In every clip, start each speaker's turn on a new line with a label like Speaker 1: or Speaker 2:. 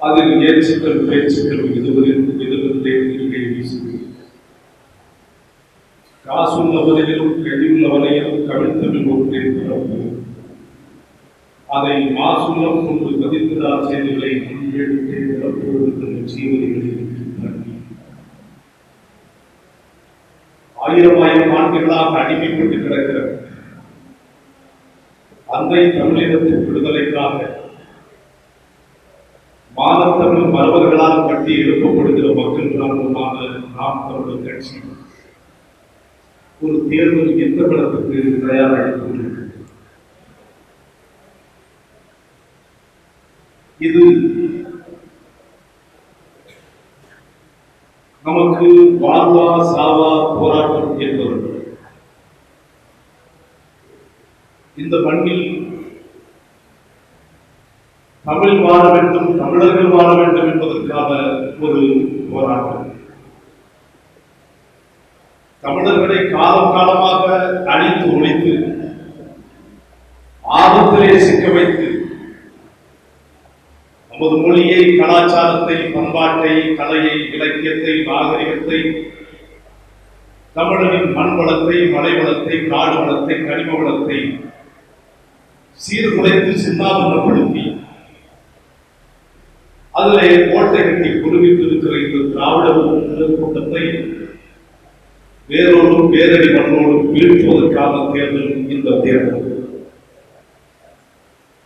Speaker 1: அதில் ஏச்சுக்கள் பேச்சுக்கள் எதிர்வதே இருக்கை வீசுது. காசுள்ளவரையிலும் கழிவுள்ளவரையிலும் கவிழ்த்தமிழ் ஒன்றே பிறப்பு. அதை மாசுள்ளம் கொண்டு பதிந்தார் செய்திகளை முன்வெடுத்தே பிறப்புவதற்கு ஜீவதிகளில் ஆயிரம் ஆண்டுகளாக அடிமைப்பட்டு கிடக்கிற அன்னை தமிழினத்தின் விடுதலைக்காக மானத்தமிழ் மரபர்களால் கட்டி எழுப்பப்படுகிற மக்கள் கிராமமான நாம் தமிழர் கட்சி ஒரு தேர்தல் எந்த படத்துக்கு தயாராகிக் கொண்டிருக்கிறது. இது நமக்கு வாழ்வா சாவா போராட்டம் என்பது. இந்த மண்ணில் தமிழ் வாழ வேண்டும், தமிழர்கள் வாழ வேண்டும் என்பதற்கான ஒரு போராட்டம். தமிழர்களை காலம் காலமாக அழித்து ஒழித்து ஆபத்திலே சிக்க வைத்து நமது மொழியை, கலாச்சாரத்தை, பண்பாட்டை, கலையை, இலக்கியத்தை, நாகரிகத்தை, தமிழரின் மண் வளத்தை, மலை வளத்தை, காடு வளத்தை, கனிம வளத்தை சீர்குலைத்து சின்னாபனப்படுத்தி அதிலே கோட்டை கட்டி குறுகிட்டிருக்கிற இந்த திராவிட கூட்டத்தை வேரோடும் வேரடி மண்ணோடும் வீழ்த்துவதற்கான தேர்தல் இந்த தேர்தல்.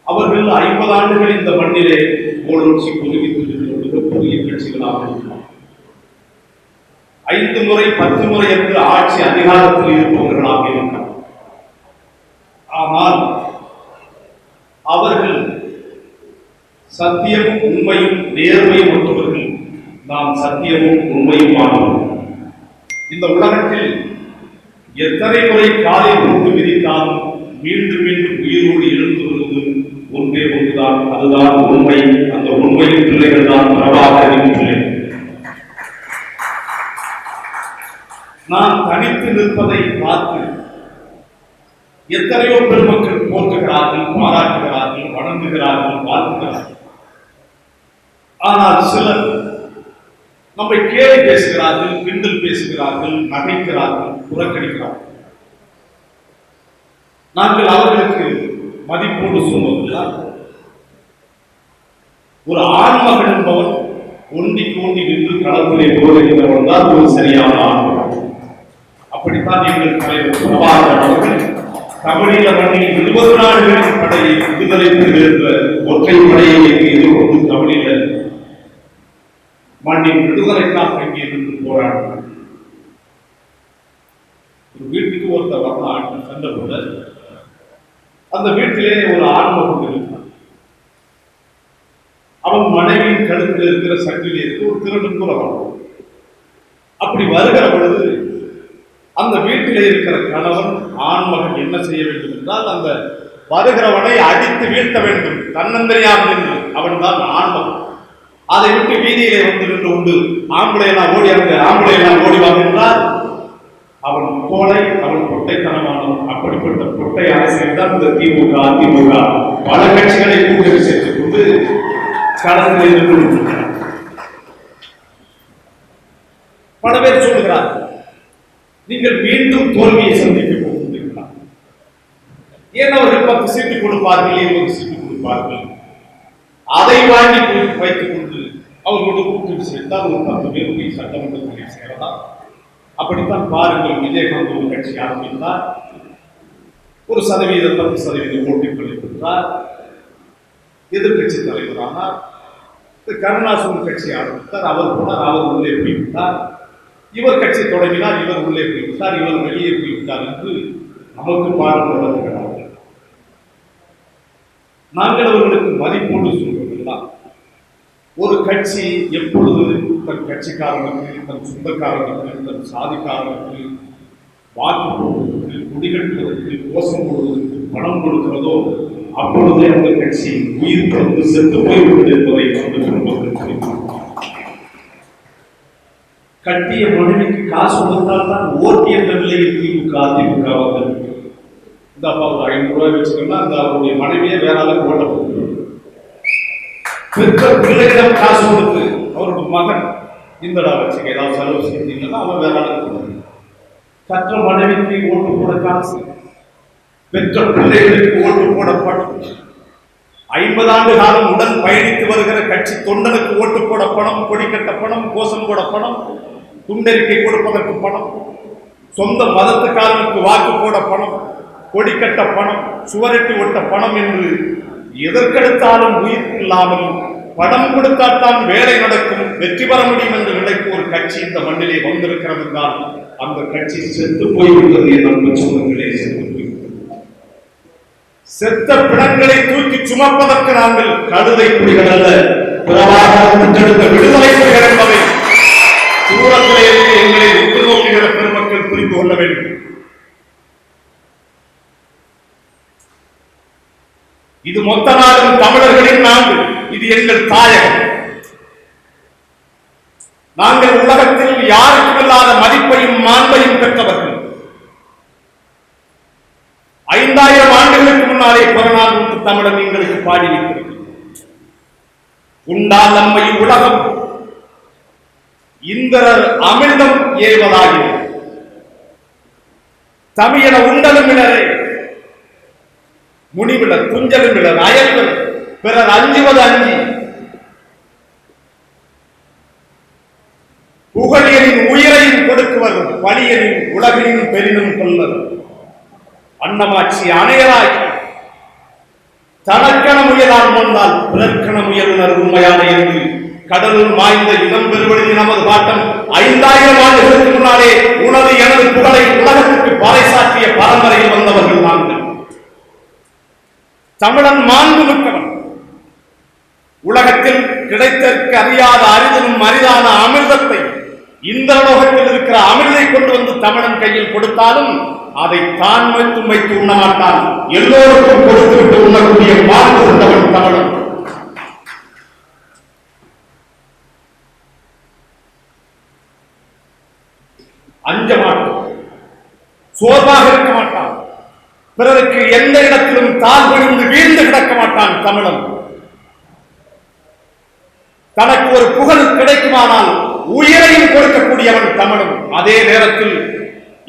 Speaker 1: அவர்கள் 50 ஆண்டுகள் இந்த மண்ணிலே கோலோச்சி குறுகிட்டிருக்கிற மிகப்பெரிய கட்சிகளாக இருக்கிறார். 5 முறை 10 முறை என்று ஆட்சி அதிகாரத்தில் இருப்பவர்களாக இருக்கிறார். ஆனால் அவர்கள் சத்தியமும் உண்மையும் நேர்மையும் ஒன்றவர்கள். நாம் சத்தியமும் உண்மையும் ஆனவர்கள். இந்த உலகத்தில் எத்தனை முறை காலை போட்டு விதித்தாலும் மீண்டும் மீண்டும் உயிரோடு எழுந்து வருவது ஒன்றே ஒன்றுதான். அதுதான் உண்மை. அந்த உண்மையின் பிள்ளைகள் தான் பிரபாகரின் பிள்ளைகள். நான் தனித்து நிற்பதை பார்த்து எத்தனையோ பெருமக்கள் போற்றுகிறார்கள், பாராட்டுகிறார்கள், வணங்குகிறார்கள், வாழ்த்துகிறார்கள். ஆனால் சிலர் நம்மை கேலி பேசுகிறார்கள், கிண்டல் பேசுகிறார்கள், நகைக்கிறார்கள், புறக்கணிக்கிறார்கள். நாங்கள் அவர்களுக்கு மதிப்போடு சொல்வதில்லை. ஒரு ஆண்மகன் என்பவர் ஒண்டிக்கு ஒண்டி நின்று களத்திலே போடுகிறவன் தான் ஒரு சரியான ஆண்மகன். அப்படித்தான் எங்கள் தலைவர் பிரபாகரன் அவர்கள் தமிழீழ மண்ணில் 20 நாடுகளின் படையை விடுதலை பெறுகின்ற ஒற்றை படையை எதிர்கொண்டு தமிழீழ மண்ணின் விடுதலைக்காக அங்கே நின்று போராடினார். ஒரு வீட்டுக்கு ஒருத்தர் வரலாம் சென்ற போது அந்த வீட்டிலே ஒரு ஆண்மகன் இருக்கிறான். அவன் மனைவியின் கழுத்தில் இருக்கிற சங்கிலே இருக்கு ஒரு திருடன் கூட வரணும். அப்படி வருகிற பொழுது அந்த வீட்டிலே இருக்கிற கணவன் ஆண்மகன் என்ன செய்ய வேண்டும் என்றால் அந்த வருகிறவனை அடித்து வீழ்த்த வேண்டும். தன்னந்தனியாக நின்று அவன் தான் ஆண்மகன். அதை விட்டு வீதியிலே வந்து நின்று உண்டு ஆம்பளையெல்லாம் ஓடிவாங்க என்றால் அவன் கோளை, அவன் கொட்டைத்தனமானவன். அப்படிப்பட்ட கொட்டை அரசியல் தான் இந்த திமுக, அதிமுக பல கட்சிகளை கூட்டணி சேர்த்துக் கொண்டு களத்தில் நின்று பல பேர் சொல்லுகிறார், நீங்கள் மீண்டும் தோல்வியை சந்திக்க போகிறீர்களா? ஏன் அவர்கள் 10 சீட்டு கொடுப்பார்கள், 20 சீட்டு கொடுப்பார்கள். அதை வாங்கி வைத்துக் கொண்டு அவர்களோடு கூட்டணி சேர்த்தால் ஒரு 10 பேர் போய் சட்டமன்றத்தில் சேரலாம். அப்படித்தான் பாருங்கள், விஜயகாந்த் ஒரு கட்சி ஆரம்பித்தார். 1% 10% ஓட்டுகளை பெற்றார். எதிர்கட்சி தலைவரானார். கருணாசன் கட்சி ஆரம்பித்தார். அவர் போனார், அவர் உள்ளே போய்விட்டார். இவர் கட்சி தொடங்கினார், இவர் உள்ளே போய்விட்டார், இவர் வெளியே போய்விட்டார் என்று நமக்கு பாடம் வளர்க்கிறார்கள். நாங்கள் அவர்களுக்கு மதிப்போடு சொல்வதெல்லாம் ஒரு கட்சி எப்பொழுது தன் கட்சிக்காரனுக்கு, தன் சொந்தக்காரனுக்கு, தன் சாதிக்காரனுக்கு வாக்கு போடுவதற்கு, குடிகட்டுவதற்கு, கோஷம் போடுவதற்கு பணம் கொடுக்கிறதோ அப்பொழுதே அந்த கட்சி உயிர் திறந்து சென்று போய்விட்டது என்பதை கட்டிய மனைவிக்கு காசு கொடுத்தால் தான் ஓட்டி என்ற நிலையில் திமுக அதிமுக வந்து இந்த அப்பா ஒரு 500 ரூபாய் வச்சுக்கணும்னா அந்த அவருடைய மனைவியே வேற ஆளுக்கு ஓட்ட போகுது. பெற்ற பிள்ளையிடம் காசு கொடுத்து அவரோட மகன் இந்தடா வச்சுக்க ஏதாவது செலவு செஞ்சீங்கன்னா அவன் வேற ஆளுக்கு கற்ற மனைவிக்கு ஓட்டு போட காசு, பெற்ற பிள்ளைகளுக்கு ஓட்டு போடப்படும். 50 ஆண்டு காலம் உடன் பயணித்து வருகிற கட்சி தொண்டனுக்கு ஓட்டு போட பணம், கொடி கட்ட பணம், கோஷம் போட பணம், துண்டறிக்கை கொடுப்பதற்கு பணம், சொந்த மதத்துக்காரனுக்கு வாக்கு போட பணம், கொடி கட்ட பணம், சுவரெட்டி ஒட்ட பணம் என்று எதற்கெடுத்தாலும் உயிர் இல்லாமல் பணம் கொடுத்தால்தான் வேலை நடக்கும், வெற்றி பெற முடியும் என்று நினைக்கும் ஒரு கட்சி இந்த மண்ணிலே வந்திருக்கிறது என்றால் அந்த கட்சி செத்து போய்விட்டது. என் அன்பு சொந்தங்களே, செத்து போய்விட்டது. செத்த பிணங்களை தூக்கி சுமப்பதற்கு நாங்கள் கழுதை புலிகள் அல்ல, பிறவாக விடுதலை புலிகள் என்பதை தூரத்திலே இருந்து எங்களை உற்று நோக்குகிற பெருமக்கள் புரிந்து கொள்ள வேண்டும். இது மொத்த நாடும் தமிழர்களின் நாடு, இது எங்கள் தாயகம். நாங்கள் உலகத்தில் யாருக்கும் இல்லாத மதிப்பையும் மாண்பையும் பெற்றவர்கள். 5000 ஆண்டுகளுக்கு முன்னாலே புறநானூற்று தமிழன் எங்களுக்கு பாடி வைத்திருக்கிறது. உண்டால் நம்மை உலகம் இந்திரர் அமிர்தம் ஏவதாகின தமிழன உண்டலும் இனரே முனிவிலர் துஞ்சலும் இலர் அயல்கள் பிறர் அஞ்சுவது அஞ்சி புகழியனின் உயிரையும் கொடுக்குவர் பலியனின் உலகினின் பெரினும் கொள்ளர் அன்னமாட்சி அணையராகி தனக்கண முயலால் வந்தால் பிறர்க்கண முயலுனர் உண்மையான என்று கடலுள் மாய்ந்த இடம் பெறுவழி நமது பாட்டம் 5000 ஆண்டுகளுக்கு முன்னாலே உனது எனது புகழை உலகத்துக்கு பறைசாற்றிய பரம்பரையில் வந்தவர்கள் நாங்கள். தமிழன் மாண்பு மிக்கவன். உலகத்தில் கிடைத்தற்கு அறியாத அரிதனும் அரிதான அமிர்தத்தை இந்த லோகத்தில் இருக்கிற அமிர்தை கொண்டு வந்து தமிழன் கையில் கொடுத்தாலும் அதை தான் வைத்து உண்ண மாட்டான். எல்லோருக்கும் கொடுத்துவிட்டு உண்ணக்கூடிய வாழ்ந்து கொண்டவன் தமிழன். அஞ்ச மாட்டான், சோர்வாக இருக்க மாட்டான், பிறருக்கு எந்த இடத்திலும் தாழ்விழுந்து வீழ்ந்து கிடக்க மாட்டான் தமிழன். தனக்கு ஒரு புகழ் கிடைக்குமானால் உயிரையும் கொடுக்கக்கூடியவன் தமிழன். அதே நேரத்தில்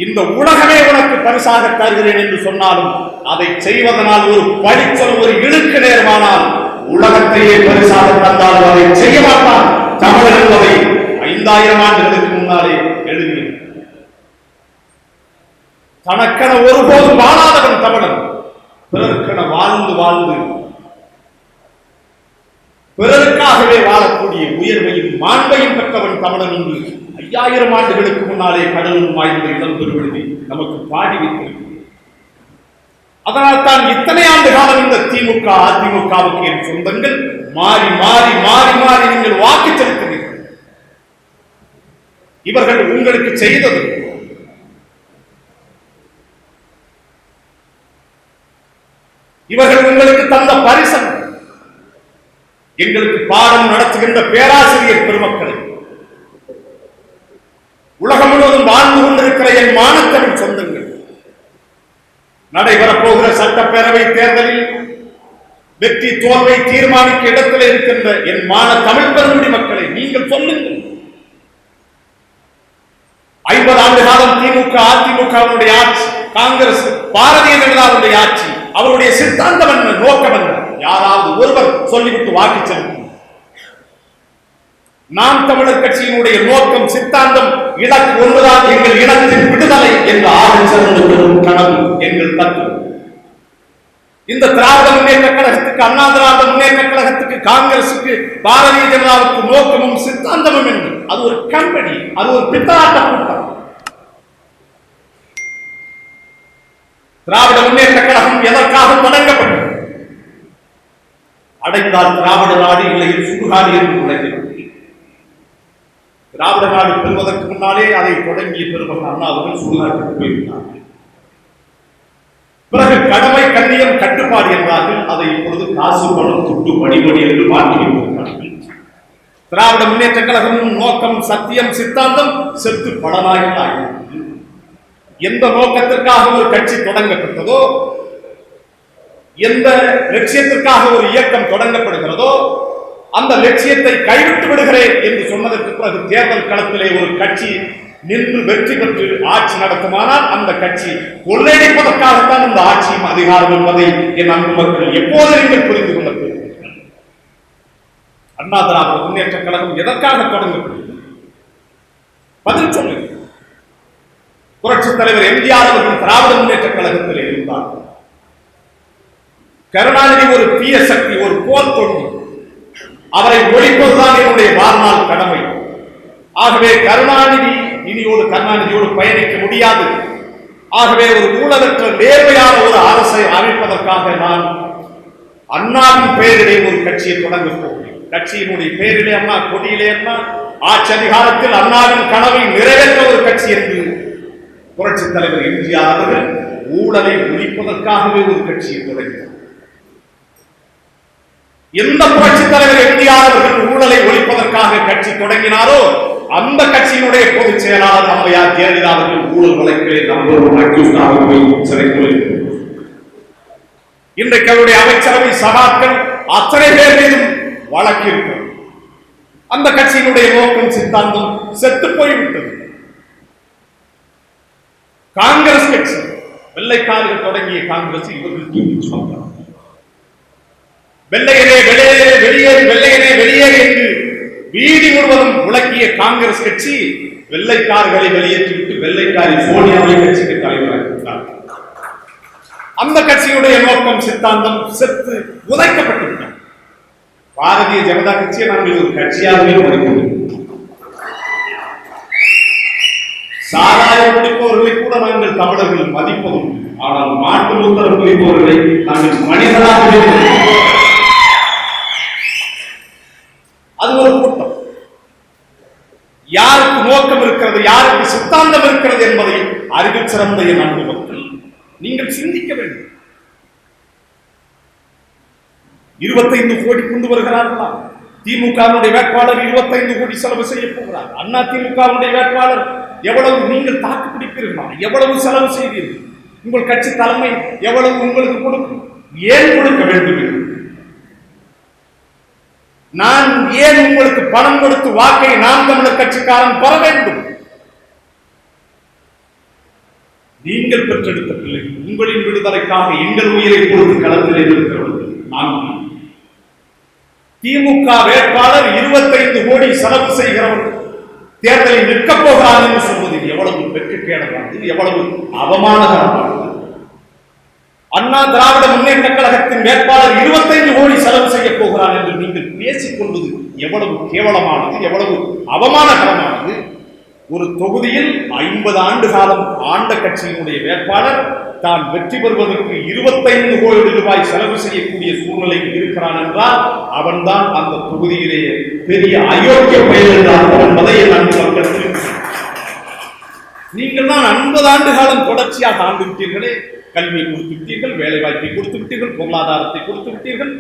Speaker 1: இந்த உலகமே உனக்கு பரிசாக தருகிறேன் என்று சொன்னாலும் அதை செய்வதனால் ஒரு படிச்சல் ஒரு இழுக்கு நேர்மானால் உலகத்தையே பரிசாக தந்தாலும் அதை செய்ய மாட்டான் தமிழன் என்பதை 5000 ஆண்டுகளுக்கு முன்னாலே எழுதிய தனக்கென ஒருபோதும் வாழாதவன் தமிழன். பிறருக்கென வாழ்ந்து வாழ்ந்து பிறருக்காகவே வாழக்கூடிய உயர்வையும் மாண்பையும் பெற்றவன் தமிழன் என்று 5000 ஆண்டுகளுக்கு முன்னாலே கடலும் வாய்ந்த இடம் பெறுவதை நமக்கு பாடி வைத்திருக்கிறது. அதனால் தான் இத்தனை ஆண்டு காலம் இந்த திமுக அதிமுகவுக்கு என் சொந்தங்கள் மாறி மாறி மாறி மாறி நீங்கள் வாக்கு செலுத்துகிறீர்கள். இவர்கள் உங்களுக்கு செய்தது இவர்கள் உங்களுக்கு தந்த பரிசம் எங்களுக்கு பாடம் நடத்துகின்ற பேராசிரியர் பெருமக்களை, உலகம் முழுவதும் வாழ்ந்து கொண்டிருக்கிற என் மானத்தமிழ் சொந்தங்கள், நடைபெறப் போகிற சட்டப்பேரவை தேர்தலில் வெற்றி தோல்வை தீர்மானிக்க இடத்தில் இருக்கின்ற என் மான தமிழ் பெருங்குடி மக்களை நீங்கள் சொல்லுங்கள். 50 ஆண்டு காலம் திமுக அதிமுகவுடைய ஆட்சி, காங்கிரஸ் பாரதிய ஜனதாவுடைய ஆட்சி, அவருடைய சித்தாந்தம் என்ன, நோக்கம் என்ன, யாராவது ஒருவர் சொல்லிவிட்டு வாக்கு செலுத்தும். நாம் தமிழர் கட்சியினுடைய நோக்கம், சித்தாந்தம், இலக்கு ஒன்றுதான், எங்கள் இனத்தின் விடுதலை என்ற ஆரம்பிச்சிருந்த பெரும் கனவு எங்கள் தத்துவம். இந்த திராவிட முன்னேற்ற கழகத்துக்கு, அண்ணா திராவிட முன்னேற்ற கழகத்துக்கு, காங்கிரசுக்கு, பாரதிய ஜனதாவுக்கு நோக்கமும் சித்தாந்தமும் என்று அது ஒரு கம்பெனி, அது ஒரு பித்தலாட்ட கூட்டம். திராவிட முன்னேற்ற கழகம் எதற்காக தொடங்கப்பட்டது? அடைந்தால் திராவிட நாடு, இல்லை சுடுகாடு என்று உழைக்கிறது. திராவிட நாடு பெறுவதற்கு முன்னாலே அதை தொடங்கிய பெருமகன் அண்ணா அவர்கள் சுடுகாட்டுக்கு போயிருந்தார். பிறகு கடமை, கண்ணியம், கட்டுப்பாடு என்றார்கள். அதை இப்பொழுது காசு, பணம், துட்டு, படிமணி என்று மாற்றி வைத்திருக்கிறார்கள். திராவிட முன்னேற்ற கழகமும் நோக்கம், சத்தியம், சித்தாந்தம் செத்து படனாயிட்டார்கள். எந்த நோக்கத்திற்காக ஒரு கட்சி தொடங்கப்பட்டதோ, எந்த லட்சியத்திற்காக ஒரு இயக்கம் தொடங்கப்படுகிறதோ, அந்த லட்சியத்தை கைவிட்டு விடுகிறேன் என்று சொன்னதற்கு பிறகு தேர்தல் களத்திலே ஒரு கட்சி நின்று வெற்றி பெற்று ஆட்சி நடத்துமானால் அந்த கட்சி கொள்ளையடிப்பதற்காகத்தான் இந்த ஆட்சியும் அதிகாரம் என்பதை என் அன்பு மக்கள் எப்போது நீங்கள் புரிந்து கொள்ள போகிறீர்கள்? அண்ணா திராவிட முன்னேற்ற கழகம் எதற்காக தொடங்கப்படுகிறது? பதில் சொல்லுங்கள். புரட்சித் தலைவர் எம்ஜிஆர் அவர்கள் திராவிட முன்னேற்ற கழகத்தில் இருந்தார். கருணாநிதி ஒரு தீய சக்தி, ஒரு போர் தொண்டி, அவரை ஒழிப்பதுதான் என்னுடைய வாழ்நாள் கடமை. ஆகவே கருணாநிதியோடு பயணிக்க முடியாது. ஆகவே ஒரு ஊழலற்ற நேர்மையான ஒரு அரசை அமைப்பதற்காக நான் அண்ணாவின் பெயரிலே ஒரு கட்சியை தொடங்க போகிறேன். கட்சியினுடைய பெயரிலே அண்ணா, கொடியிலே அண்ணா, ஆட்சி அதிகாரத்தில் அண்ணாவின் கனவை நிறைவேற்ற ஒரு கட்சி என்று புரட்சித் தலைவர் எம்ஜிஆர் அவர்கள் ஊழலை ஒழிப்பதற்காகவே ஒரு கட்சியை தொடங்கினார். எந்த புரட்சித் தலைவர் எம்ஜிஆர் அவர்கள் ஊழலை ஒழிப்பதற்காக கட்சி தொடங்கினாரோ அந்த கட்சியினுடைய பொதுச் செயலாளர் அம்மையார் ஜெயலலிதா அவர்கள் ஊழல் வழக்கிலே இன்றைக்கு அவருடைய அமைச்சரவை சகாக்கள் அத்தனை பேர் மீதும் வழக்கு இருக்கிறது. அந்த கட்சியினுடைய நோக்கம் சித்தாந்தம் செத்து போய்விட்டது. காங்கிரஸ் கட்சி, வெள்ளைக்காரர்கள் தொடங்கிய காங்கிரஸ் இவர்கள் வெள்ளையனே வெளியேறு, வெளியேறு, வெள்ளையனே வெளியேறு என்று வீதி முழுவதும் முழக்கிய காங்கிரஸ் கட்சி வெள்ளைக்காரர்களை வெளியேற்றிவிட்டு வெள்ளைக்காரி சோனியாவை கட்சிக்கு தலைவராக அந்த கட்சியுடைய நோக்கம் சித்தாந்தம் செத்து உதைக்கப்பட்டுவிட்டது. பாரதிய ஜனதா கட்சியை நாங்கள் ஒரு கட்சியாகவே உடைக்கிறோம். சாராயம் குடிப்பவர்களை கூட நாங்கள் தமிழர்கள் மதிப்பதும், ஆனால் மாட்டு மூத்தரம் குடிப்பவர்களை நாங்கள் மனிதனாகவே அது ஒரு கூட்டம். யாருக்கு நோக்கம் இருக்கிறது, யாருக்கு சித்தாந்தம் இருக்கிறது என்பதை அறிவில் சிறந்த என் அன்பு மக்கள் நீங்கள் சிந்திக்க வேண்டும். 25 கோடி கொண்டு வருகிறார்களா? திமுக வேட்பாளர் 25 கோடி செலவு செய்ய போகிறார். அண்ணா திமுக வேட்பாளர் எவ்வளவு நீங்கள் தாக்கு பிடிப்பீர்களா? எவ்வளவு செலவு செய்வீர்கள்? உங்கள் கட்சி தலைமை எவ்வளவு உங்களுக்கு கொடுக்கும்? ஏன் கொடுக்க வேண்டும்? நான் ஏன் உங்களுக்கு பணம் கொடுத்து வாக்கை நாம் தமிழர் கட்சிக்காரன் பெற வேண்டும்? நீங்கள் பெற்றெடுத்த பிள்ளைகள், உங்களின் விடுதலைக்காக எங்கள் உயிரை கொடுத்து களத்தில் இருக்கிறவர்கள் நாங்கள். திமுக வேட்பாளர் 25 கோடி செலவு செய்கிறவர்கள் தேர்தலில் நிற்கப் போகிறார் என்று சொல்வது எவ்வளவு வெட்கக்கேடானது, எவ்வளவு அவமானகரமானது. அண்ணா திராவிட முன்னேற்ற கழகத்தின் வேட்பாளர் 25 கோடி செலவு செய்ய போகிறார் என்று நீங்கள் பேசிக் கொள்வது எவ்வளவு கேவலமானது, எவ்வளவு அவமானகரமானது. ஒரு தொகுதியில் 50 ஆண்டு காலம் ஆண்ட கட்சியினுடைய வேட்பாளர் தான் வெற்றி பெறுவதற்கு 25 கோடி ரூபாய் செலவு செய்யக்கூடிய சூழ்நிலையில் இருக்கிறான் என்றால் அவன்தான் அந்த தொகுதியிலேயே பெரிய அயோக்கிய பெயர் என்றார் என்பதை நான் மக்கள். நீங்கள் தான் 50 ஆண்டு காலம் தொடர்ச்சியாக ஆண்டு விட்டீர்களே. கல்வியை கொடுத்து விட்டீர்கள், வேலை வாய்ப்பை கொடுத்து விட்டீர்கள், பொருளாதாரத்தை கொடுத்து விட்டீர்கள்.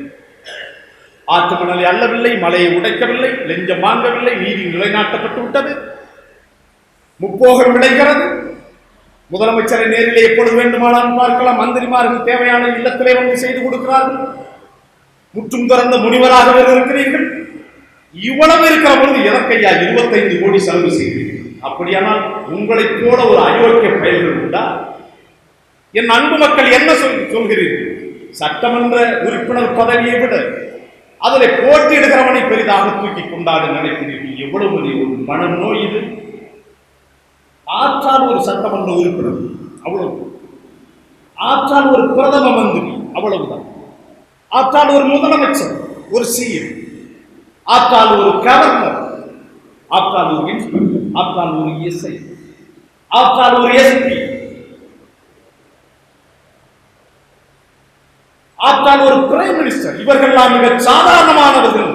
Speaker 1: ஆற்று மணலை அள்ளவில்லை, மலையை உடைக்கவில்லை, லஞ்சம் வாங்கவில்லை, நீதி நிலைநாட்டப்பட்டு விட்டது. முப்போகம் விளைகிறது. முதலமைச்சரை நேரிலே எப்பொழுது வேண்டுமானாலும் பார்க்கலாம். மந்திரிமார்கள் தேவையான இல்லத்திலே வந்து செய்து கொடுக்கிறார்கள். முற்றும் திறந்த முனிவராக இருக்கிறீர்கள். இவ்வளவு இருக்கிற பொழுது எதற்கையா 25 கோடி செலவு செய்கிறீர்கள்? அப்படியானால் உங்களை போல ஒரு அயோக்கிய பெயர்கள் உண்டா? என் அன்பு மக்கள் என்ன சொல்கிறீர்கள்? சட்டமன்ற உறுப்பினர் பதவியை விட அதில் போட்டியிடுகிறவனை பெரிதாக தூக்கி கொண்டாட நினைக்கிறீர்கள். எவ்வளவு ஒரு மனநோய் இது! ஆற்றால் ஒரு சட்டமன்ற உறுப்பினர், அவ்வளவு. ஆற்றால் ஒரு பிரதம மந்திரி, அவ்வளவுதான். ஆற்றால் ஒரு முதலமைச்சர், ஒரு சிஎம், ஆற்றால் ஒரு கவர்னர், ஆற்றால் ஒரு இன்ஸ்பெக்டர், ஆற்றால் ஒரு எஸ்ஐ, ஆற்றால் ஒரு எஸ்பி, ஆற்றால் ஒரு பிரைம் மினிஸ்டர். இவர்கள்லாம் மிக சாதாரணமானவர்கள்.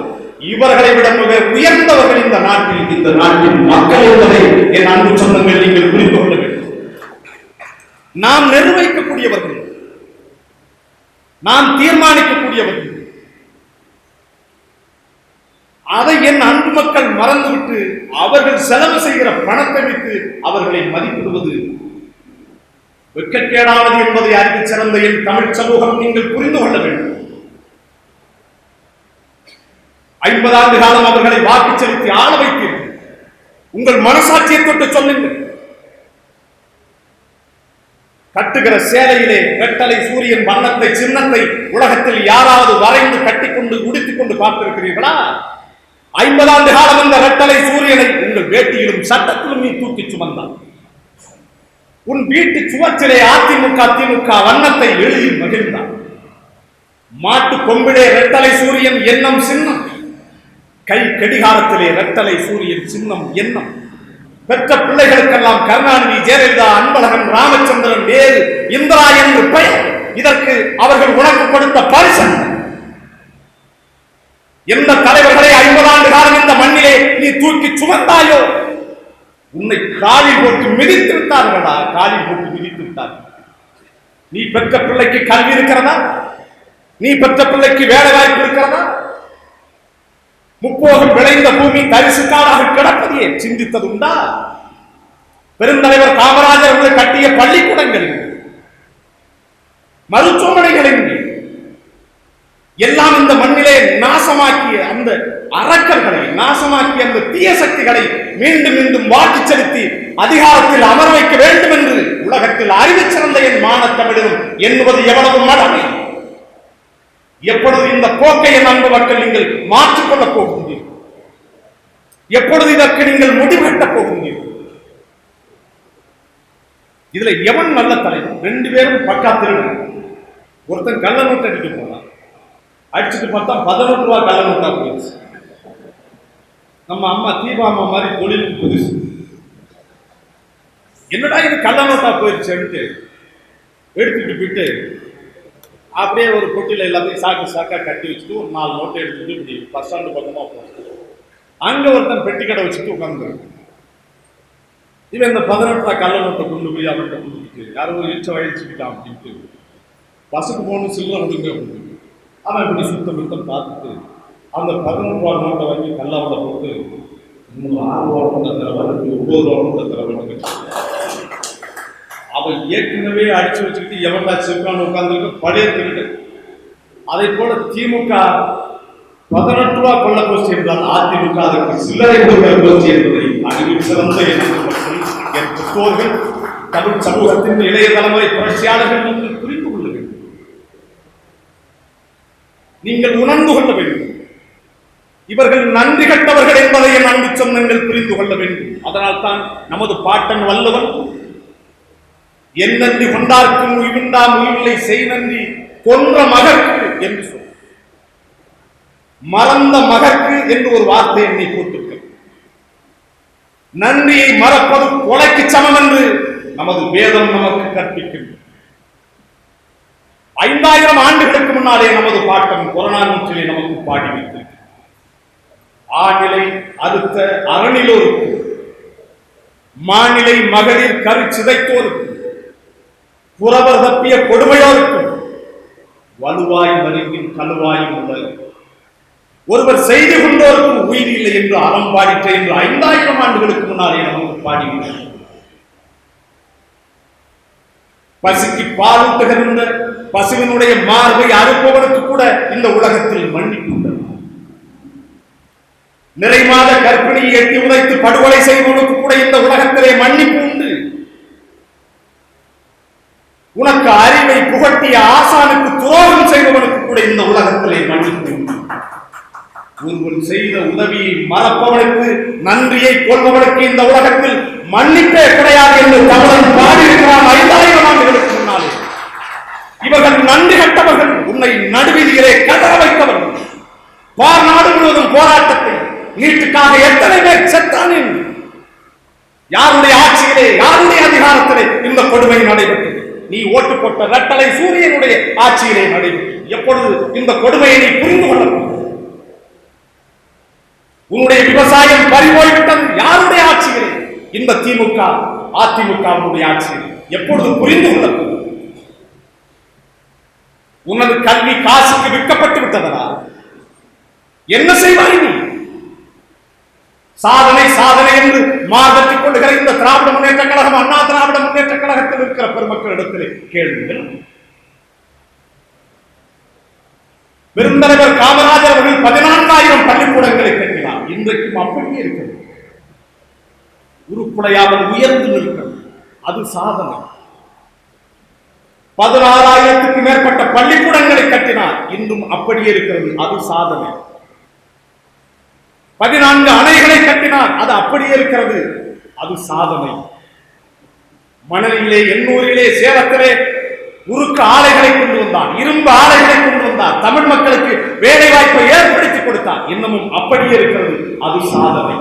Speaker 1: இவர்களை விட மிக உயர்ந்தவர்கள் இந்த நாட்டின் மக்கள் என்பதை என் அன்பு சொந்தங்கள் நீங்கள் புரிந்து கொள்ள வேண்டும். நாம் நிர்வகிக்கக்கூடியவர்கள், நாம் தீர்மானிக்கக்கூடியவர்கள். அதை என் அன்பு மக்கள் மறந்துவிட்டு அவர்கள் செலவு செய்கிற பணத்தை வைத்து அவர்களை மதிப்பிடுவது வெட்கக்கேடானது என்பதை அறிந்து சிறந்த என் தமிழ் சமூகம் நீங்கள் புரிந்து கொள்ள வேண்டும். 50 ஆண்டு காலம் அவர்களை வாக்கு செலுத்தி ஆள வைத்தீர்கள். உங்கள் மனசாட்சியை தொட்டு சொல்லுங்கள். கட்டுகிற சேலையிலே ரெட்டலை சூரியன் வண்ணத்தை சின்னத்தை உலகத்தில் யாராவது வரைந்து கட்டிக்கொண்டு உடுத்திக் கொண்டு பார்த்திருக்கிறீர்களா? 50 ஆண்டு காலம் இந்த ரெட்டலை சூரியனை உங்கள் வேட்டியிலும் சட்டத்திலும் நீ தூக்கி சுமந்தான். உன் வீட்டு சுவற்றிலே அதிமுக வண்ணத்தை எழுதி மகிழ்ந்தான். மாட்டு கொம்பிலே ரெட்டலை சூரியன் எண்ணம் சின்னம், கை கடிகாரத்திலே ரெட்டலை சூரியன் சின்னம் எண்ணம். பெற்ற பிள்ளைகளுக்கெல்லாம் கருணாநிதி, ஜெயலலிதா, அன்பழகன், ராமச்சந்திரன், நேரு, இந்திரா என்று பெயர். இதற்கு அவர்கள் உனக்கு கொடுத்த பரிசு. எந்த தலைவர்களை 50 ஆண்டு காலம் இந்த மண்ணிலே நீ தூக்கி சுமந்தாயோ உன்னை காலில் போட்டு மிதித்து விட்டார்களா? காலில் போட்டு மிதித்து விட்டார்கள். நீ பெற்ற பிள்ளைக்கு கல்வி இருக்கிறதா? நீ பெற்ற பிள்ளைக்கு வேலை வாய்ப்பு இருக்கிறதா? முப்போகம் விளைந்த பூமி தரிசுக்காடாக கிடப்பதையே சிந்தித்தது உண்டா? பெருந்தலைவர் காமராஜர் அவர்கள் கட்டிய பள்ளிக்கூடங்கள், மருத்துவமனைகள் எல்லாம் இந்த மண்ணிலே நாசமாக்கிய அந்த அரக்கர்களை, நாசமாக்கிய அந்த தீய சக்திகளை மீண்டும் மீண்டும் வாக்கு செலுத்தி அதிகாரத்தில் அமர வைக்க வேண்டும் என்று உலகத்தில் அறிவு சிறந்த என் மானத்தமிழரும் எண்ணுவது எவ்வளவு மடமை. எப்பொழுது இந்த போக்கை என் அன்பு மக்கள் நீங்கள் மாற்றிக்கொள்ளப் போகின்றீர்கள்? எப்பொழுது இதற்கு நீங்கள் முடிவெட்டப் போகின்றீர்கள்? இதுல எவன் நல்ல தலைவர்? 2 பேரும் பக்கா திருடன். ஒருத்தன் கள்ள நோட்டு அடிக்க போனான், அடிச்சுட்டு பார்த்தா 11 ரூபா கள்ள நோட்டா போயிடுச்சு. நம்ம அம்மா தீபாமா மாதிரி தொழில் புதுசு, என்னடா இது கள்ள நோட்டா போயிடுச்சு எடுத்துட்டு போயிட்டு அப்படியே ஒரு பொட்டியில் எல்லாத்தையும் சாக்கா கட்டி வச்சுட்டு ஒரு 4 நோட்டை எடுத்துட்டு இப்படி பஸ் ஸ்டாண்டு பக்கமா போனோம். அங்க ஒருத்தன் பெட்டி கடை வச்சுட்டு உட்கார்ந்து இவன் இந்த 18 ரூபா கள்ள நோட்டை கொண்டு போய் அவன்கிட்ட கொடுத்துட்டு யாரோ ஒரு இச்ச வயசுக்கிட்டான் அப்படின்ட்டு பஸ்ஸுக்கு போகணும் சில்லறை கொடுங்க அப்படின்னு அவன் இப்படி சுத்தம் பார்த்துட்டு அந்த 11 ரூபா நோட்டை வாங்கி கல்லாவில் போட்டு 6 ரூபா நோட்டை தரவா 9 ரூபா நோட்டை தரவா அவன் ஏற்கனவே அடிச்சு வச்சுக்கிட்டு எவன்டா சிறுக்கான உட்கார்ந்து பழைய திருட்டு. அதை போல திமுக 18 ரூபா கொள்ள கோஷ்டி என்றால் அதிமுக அதற்கு சில்லறை கொள்ள கோஷ்டி என்பதை அறிவில் சிறந்த என் பெற்றோர்கள், தமிழ் சமூகத்தின் இளைய தலைமுறை புரட்சியாளர்கள் நீங்கள் புரிந்து கொள்ள வேண்டும். நீங்கள் உணர்ந்து கொள்ள வேண்டும். இவர்கள் நன்றி கட்டவர்கள் என்பதை என் அன்பு சொந்தங்கள் புரிந்து கொள்ள வேண்டும். அதனால் தான் நமது பாட்டன் வல்லவன் என் நன்றி கொண்டார்க்கும் உயிர்ந்தா உயிரில்லை செய் நன்றி கொன்ற மகற்கு என்று சொல், மறந்த மகற்கு என்று ஒரு வார்த்தை என்னை போட்டிருக்க. நன்றியை மறப்பது கொலைக்கு சமம் என்று நமது வேதம் நமக்கு கற்பிக்கின்றது. 5000 ஆண்டுகளுக்கு முன்னாலே நமது பாட்டம் கொரோனா நூற்றிலே நமக்கு பாடி வைத்திருக்கிறது. ஆநிலை அடுத்த அறநிலோருக்கு, மாநிலை மகளிர் கரு சிதைத்தோருக்கு, புறவர் தப்பிய கொடுமையோருக்கும், வலுவாய் மருங்கின் கழுவாயும் உள்ளது ஒருவர் செய்து கொண்டோருக்கும் உயிர் இல்லை என்று அறம் பாடிற்ற என்று 5000 ஆண்டுகளுக்கு முன்னாலே நமக்கு பாடினார். பசிக்கு பாலூட்டுகின்ற பசுவினுடைய மார்பை அறுப்பவனுக்கு கூட இந்த உலகத்தில் மன்னிப்பு உண்டு. நிறைமாத கற்பிணியை எட்டி உதைத்து படுகொலை செய்வனுக்கு கூட இந்த உலகத்திலே மன்னிப்பு உண்டு. உனக்கு அறிவை புகட்டிய ஆசானுக்கு துரோகம் செய்பவனுக்கு கூட இந்த உலகத்திலே மன்னிப்பு உண்டு. ஒருவன் செய்த உதவியை மறப்பவனுக்கு, நன்றியை கொள்பவனுக்கு இந்த உலகத்தில் மன்னிப்பே கிடையாது என்று தமிழன் பாடியிருக்கிறான் 5000 ஆண்டுகளுக்கு முன்னாலே. இவர்கள் நன்றி கட்டவர்கள், உன்னை நடுவீதியிலே கதற வைத்தவர்கள். நாடு முழுவதும் போராட்டத்தை நீட்டுக்காக எத்தனை பேர் செத்தானேன்? யாருடைய ஆட்சியிலே, யாருடைய அதிகாரத்திலே இந்த கொடுமை நடைபெற்றது? நீ ஓட்டு போட்ட ரெட்டலை சூரியனுடைய ஆட்சியிலே நடைபெற்றது. எப்பொழுது இந்த கொடுமையை நீ புரிந்து கொள்ள? உன்னுடைய விவசாயம் பறிபோய்விட்டது யாருடைய ஆட்சியிலே? இந்த திமுக அதிமுகவுடைய ஆட்சியில். எப்பொழுது புரிந்து கொள்ள? உனது கல்வி காசுக்கு விற்கப்பட்டு விட்டதா? என்ன செய்வாய் நீ? சாதனை சாதனை என்று மாதத்திக் கொள்ளுகிற இந்த திராவிட முன்னேற்ற கழகம், அண்ணா திராவிட முன்னேற்ற கழகத்தில் இருக்கிற பெருமக்களிடத்திலே கேள்விகள். பெருந்தலைவர் காமராஜர் அவர்கள் 14,000 பள்ளிக்கூடங்களை கட்டினார். இன்றைக்கும் அப்படியே இருக்கிறது. உருப்படையாமல் உயர்ந்து நிற்கிறது, அது சாதனை. 16,000க்கும் மேற்பட்ட பள்ளிக்கூடங்களை கட்டினார், இன்றும் அப்படியே இருக்கிறது, அது சாதனை. 14 அணைகளை கட்டினார், அது அப்படியே இருக்கிறது, அது சாதனை. மணலிலே, எண்ணூரிலே, சேலத்திலே உருக்கு ஆலைகளை கொண்டு வந்தார், இரும்பு ஆலைகளை கொண்டு வந்தார், தமிழ் மக்களுக்கு வேலை வாய்ப்பை ஏற்படுத்தி கொடுத்தார், இன்னமும் அப்படியே இருக்கிறது, அது சாதனை.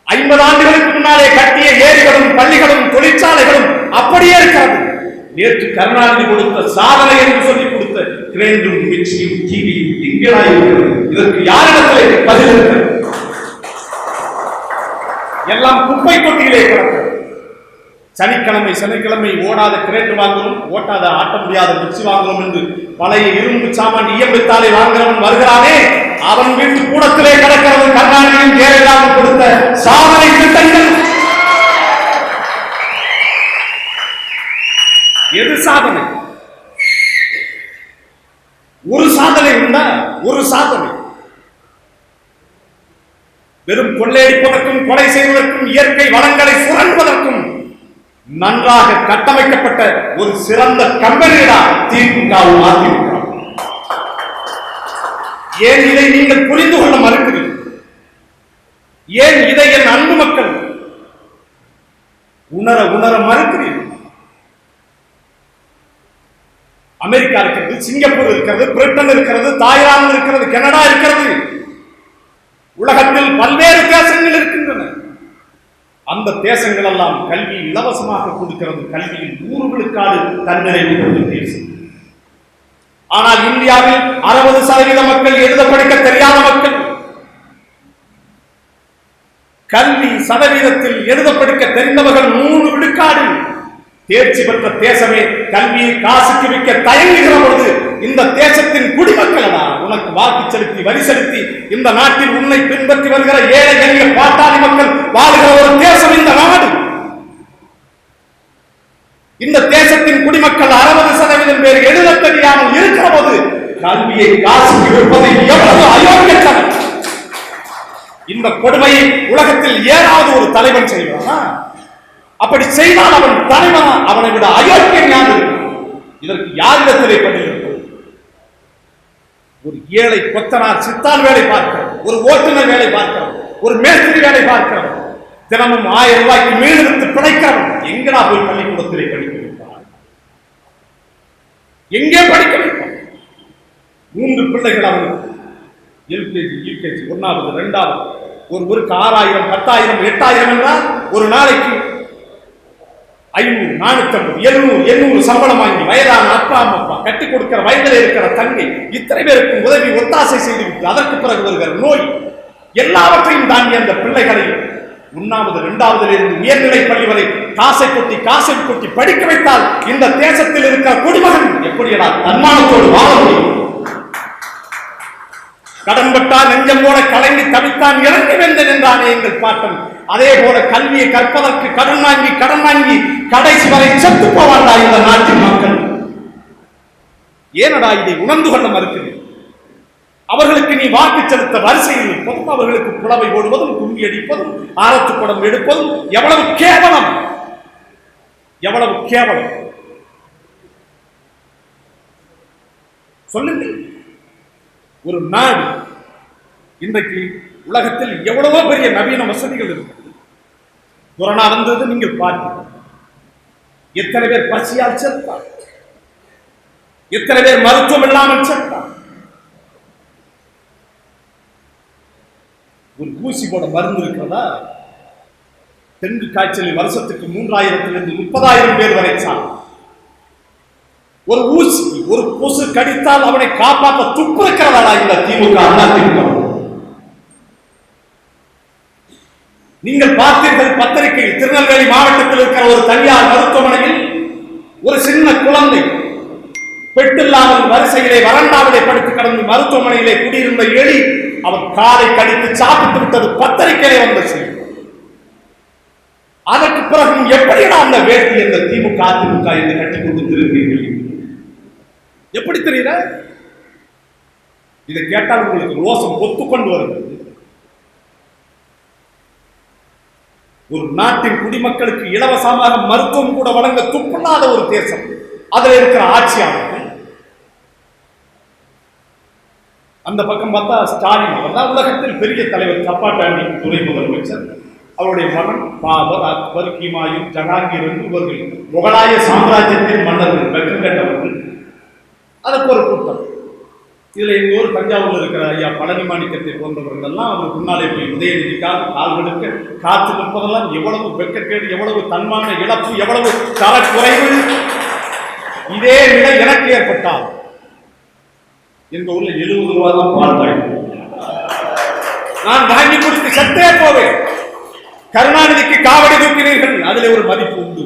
Speaker 1: 50 ஆண்டுகளுக்கு முன்னாலே கட்டிய ஏரிகளும் பள்ளிகளும் தொழிற்சாலைகளும் அப்படியே இருக்கிறது. நேற்று கருணாநிதி கொடுத்த சாதனை என்று சொல்லிக் கொடுத்த கிரேண்டும் மிக்சியும் டிவியும் எங்கேடா இருக்கிறது? இதற்கு யாரிடத்திலே பதில் இருக்கிறது? எல்லாம் குப்பை தொட்டியிலே கிடக்கிறது. சனிக்கிழமை ஓடாத கிரேட் வாங்கணும், ஓட்டாத ஆட்ட முடியாத மிக்சி வாங்கணும் என்று பழைய இரும்பு சாமான் இயம்பித்தாலே வாங்குறவன் வருகிறானே, அவன் வீட்டு கூடத்திலே கிடக்கிறது கருணாநிதியும் ஜெயலலிதாவும் கொடுத்த சாதனை திட்டங்கள். எது சாதனை? ஒரு சாதனை உண்டா? ஒரு சாதனை. வெறும் கொள்ளையடிப்பதற்கும் கொலை செய்வதற்கும் இயற்கை வளங்களை சுரண்டுவதற்கும் நன்றாக கட்டமைக்கப்பட்ட ஒரு சிறந்த கம்பெனியா திமுகவும் அதிமுக. ஏன் இதை நீங்கள் புரிந்து கொள்ள மறுக்கிறீர்கள்? ஏன் இதை என் அன்பு மக்கள் உணர மறுக்கிறீர்கள்? அமெரிக்கா இருக்கிறது, சிங்கப்பூர் இருக்கிறது, பிரிட்டன் இருக்கிறது, தாய்லாந்து இருக்கிறது, கனடா இருக்கிறது, உலகத்தில் பல்வேறு தேசங்கள் இருக்கின்றன. அந்த தேசங்கள் எல்லாம் கல்வி இலவசமாக கொடுக்கிறது, கல்வியில் 100 விழுக்காடு தன்னிறைவு தேசம். ஆனால் இந்தியாவில் 60% மக்கள் எழுத படிக்க தெரியாத மக்கள். கல்வி சதவீதத்தில் எழுத படிக்க தெரிந்தவர்கள் 100 விழுக்காடு. தேர்ச்சி பெற்ற தேசமே கல்வியை காசுக்கு விற்க தயங்குகிற பொழுது இந்த தேசத்தின் குடிமக்களா உனக்கு வாக்கு செலுத்தி வரி செலுத்தி இந்த நாட்டில் உன்னை பின்பற்றி வருகிற ஏழை எளிய பாட்டாளி மக்கள் வாழ்கிற ஒரு தேசம் இந்த நாடு. இந்த தேசத்தின் குடிமக்கள் 60% பேர் எழுத தெரியாமல் இருக்கிற போது கல்வியை காசுக்கு விற்பது எவ்வளவு அயோக்கியத்தனம்! இந்த கொடுமையை உலகத்தில் ஏதாவது ஒரு தலைவன் செய்வானா? அப்படி செய்தால் அவன் தலைவனா? அவனை விட அயோக்கியம் யாரு? இதற்கு யாரிடத்திலே பதில் இருக்கும்? ஒரு ஏழை கொத்தனார் சித்தால் வேலை பார்க்கிறோம், ஒரு ஓட்டுநர் வேலை பார்க்கிறோம், ஒரு மேஸ்திரி வேலை பார்க்கிறோம், தினமும் 1000 ரூபாய்க்கு மீளெடுத்து பிழைக்கிறோம். எங்கடா போய் பள்ளிக்கூடத்திலே படிக்க வைப்பார்? எங்கே படிக்க வைப்பார்? 3 பிள்ளைகள் அவனுக்கு, எல்கேஜி, யூகேஜி, 1வது 2வது, ஒருக்கு 6,000, 10,000, 8,000 என்றால் ஒரு நாளைக்கு 500, 450, 700, 800 சம்பளம் வாங்கி வயதான அப்பா அம்மா கட்டிக் கொடுக்கிற வயதில் இருக்கிற தங்கை இத்தனை பேருக்கு உதவி ஒத்தாசை செய்துவிட்டு அதற்கு பிறகு வருகிற நோய் எல்லாவற்றையும் தாண்டி அந்த பிள்ளைகளை 1வது 2வதில் இருந்து உயர்நிலை பள்ளி வரை காசை கொட்டி படிக்க வைத்தால் இந்த தேசத்தில் இருக்கிற குடிமகன் எப்படியா தன்மானத்தோடு வாழ முடியும்? கடன்பட்டால் நெஞ்சம் போல கலங்கி தவித்தான் இறங்கி வெந்தன் என்றானே எங்கள் பாட்டன். அதே போல கல்வியை கற்பதற்கு கடன் வாங்கி கடைசி வரை செத்து போவாண்டா இந்த நாட்டின் மக்கள். ஏனடா இதை உணர்ந்து கொள்ள மறுக்கிறேன்? அவர்களுக்கு நீ வாக்கு செலுத்த வரிசையில் இருப்பதும், அவர்களுக்கு புலவை ஓடுவதும், கும்பி அடிப்பதும், ஆரத்து குடம் எடுப்பதும் எவ்வளவு கேவலம்! எவ்வளவு கேவலம்! சொல்லுங்கள். ஒரு நாடு இன்றைக்கு உலகத்தில் எவ்வளவோ பெரிய நவீன வசதிகள் இருக்கு. கொரோனா வந்தது நீங்கள் பார்க்க, எத்தனை பேர் பசியால் செத்தார், எத்தனை பேர் மருத்துவம் இல்லாமல் செத்தார். ஒரு ஊசி போட மருந்து இருக்கிறதா? டெங்கு காய்ச்சலில் வருஷத்துக்கு 3,000 to 30,000 பேர் வரை சாகும். ஒரு ஊசி, ஒரு கொசு கடித்தால் அவனை காப்பாற்ற துப்பு இருக்கிறதா இந்த திமுக அதிமுக? நீங்கள் பார்த்தீர்கள் பத்திரிகையில், திருநெல்வேலி மாவட்டத்தில் இருக்கிற ஒரு தனியார் மருத்துவமனையில் ஒரு சின்ன குழந்தை பெட்டில்லாமல் வரிசையிலே வறண்டாவிலே படுத்து கடந்து மருத்துவமனையிலே குடியிருந்த எலி அவர் காலை கடித்து சாப்பிட்டு விட்டது பத்திரிகையிலே வந்த செய்தி. அதற்கு பிறகு எப்படியா அந்த வேட்டி இந்த திமுக அதிமுக என்று கட்டிக் கொண்டு திரும்பீர்கள்? எப்படி தெரியல? இதை கேட்டால் உங்களுக்கு ரோசம் ஒத்துக்கொண்டு வருகிறது. ஒரு நாட்டின் குடிமக்களுக்கு இலவசமாக மருத்துவம் கூட வழங்க துப்பில்லாத ஒரு தேசம், அதுல இருக்கிற ஆட்சியாளர்கள். அந்த பக்கம் பார்த்தா ஸ்டாலின் அவர் தான் உலகத்தில் பெரிய தலைவர், சப்பாட்டாண்டி துணை முதலமைச்சர். அவருடைய மகன் பாபர், அக்பர், ஹிமாயூன், ஜஹாங்கீர் என்று இவர்கள் முகலாய சாம்ராஜ்யத்தின் மன்னர்கள், வெக்கங்கட்டவர்கள். அதற்கு ஒரு கூட்டம். இதுல எங்க ஊர் தஞ்சாவூர்ல இருக்கிற ஐயா பழனி மாணிக்கத்தை போன்றவர்கள் எல்லாம் அவர் முன்னாலே போய் உதயநிதிக்காக கால்களுக்கு காத்து நிற்பதெல்லாம் எவ்வளவு வெக்கக்கேடு, எவ்வளவு தன்மான இழப்பு, எவ்வளவு தரக்குறைவு. இதே நிலை எனக்கு ஏற்பட்டால் எங்க ஊர்ல 70 ரூபாய் தான் பால் வாங்கி நான் வாங்கி கொடுத்து சத்தே போவேன். கருணாநிதிக்கு காவடி தூக்கினீர்கள், அதுல ஒரு மதிப்பு உண்டு.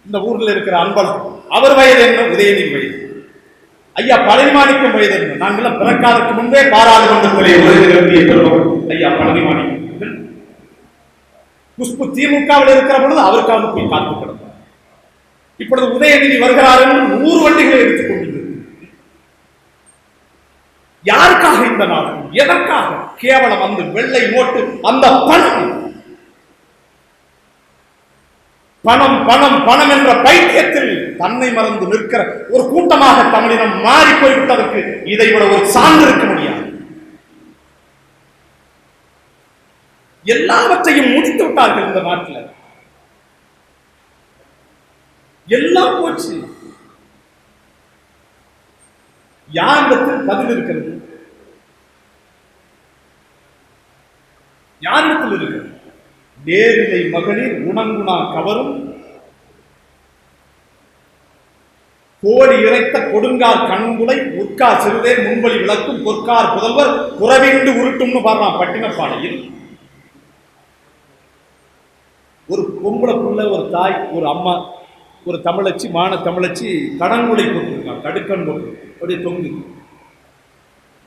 Speaker 1: இந்த ஊர்ல இருக்கிற அன்பழகன், அவர் வயது என்ன? உதயநிதி வயது. ஐயா பழனி மாணிக்கம் வயது என்ன? நாங்கெல்லாம் பிறக்காதற்கு முன்பே பாராளுமன்றத்திலே ஐயா பழனி மாணிக்கம் குஷ்பு திமுகவில் இருக்கிற பொழுது அவருக்காக போய் காத்து கிடந்தார். இப்பொழுது உதயநிதி வருகிறார் என்று 100 வண்டிகளை எடுத்துக் கொண்டிருக்கிறது. யாருக்காக இந்த நாடு? எதற்காக? கேவலம் அந்த வெள்ளை நோட்டு, அந்த பணம் பணம் பணம் பணம் என்ற பைத்தியத்தில் தன்னை மறந்து நிற்கிற ஒரு கூட்டமாக தமிழினம் மாறி போய்விட்டதற்கு இதை விட ஒரு சான்று இருக்க முடியாது. எல்லாவற்றையும் முடித்து விட்டார்கள் இந்த நாட்டில். எல்லாம் போச்சு. யாரிடத்தில் பதில் இருக்கிறது? யாரிடத்தில் இருக்கிறது? நேரிலை மகளிர் உணங்குணா கவரும், கோடி இறைத்த கொடுங்கார் கண்குலை, உட்கார் சிறுதே முன்வழி விளக்கும், பொற்கார் புதல்வர் குறவிண்டு உருட்டும்னு பாடுறான் பட்டினப்பாளையில். ஒரு பொம்பளை புள்ள, ஒரு தாய், ஒரு அம்மா, ஒரு தமிழச்சி, மான தமிழச்சி கடங்குலை போட்டிருக்கான், கடுக்கன் போட்டு அப்படியே தொங்கு.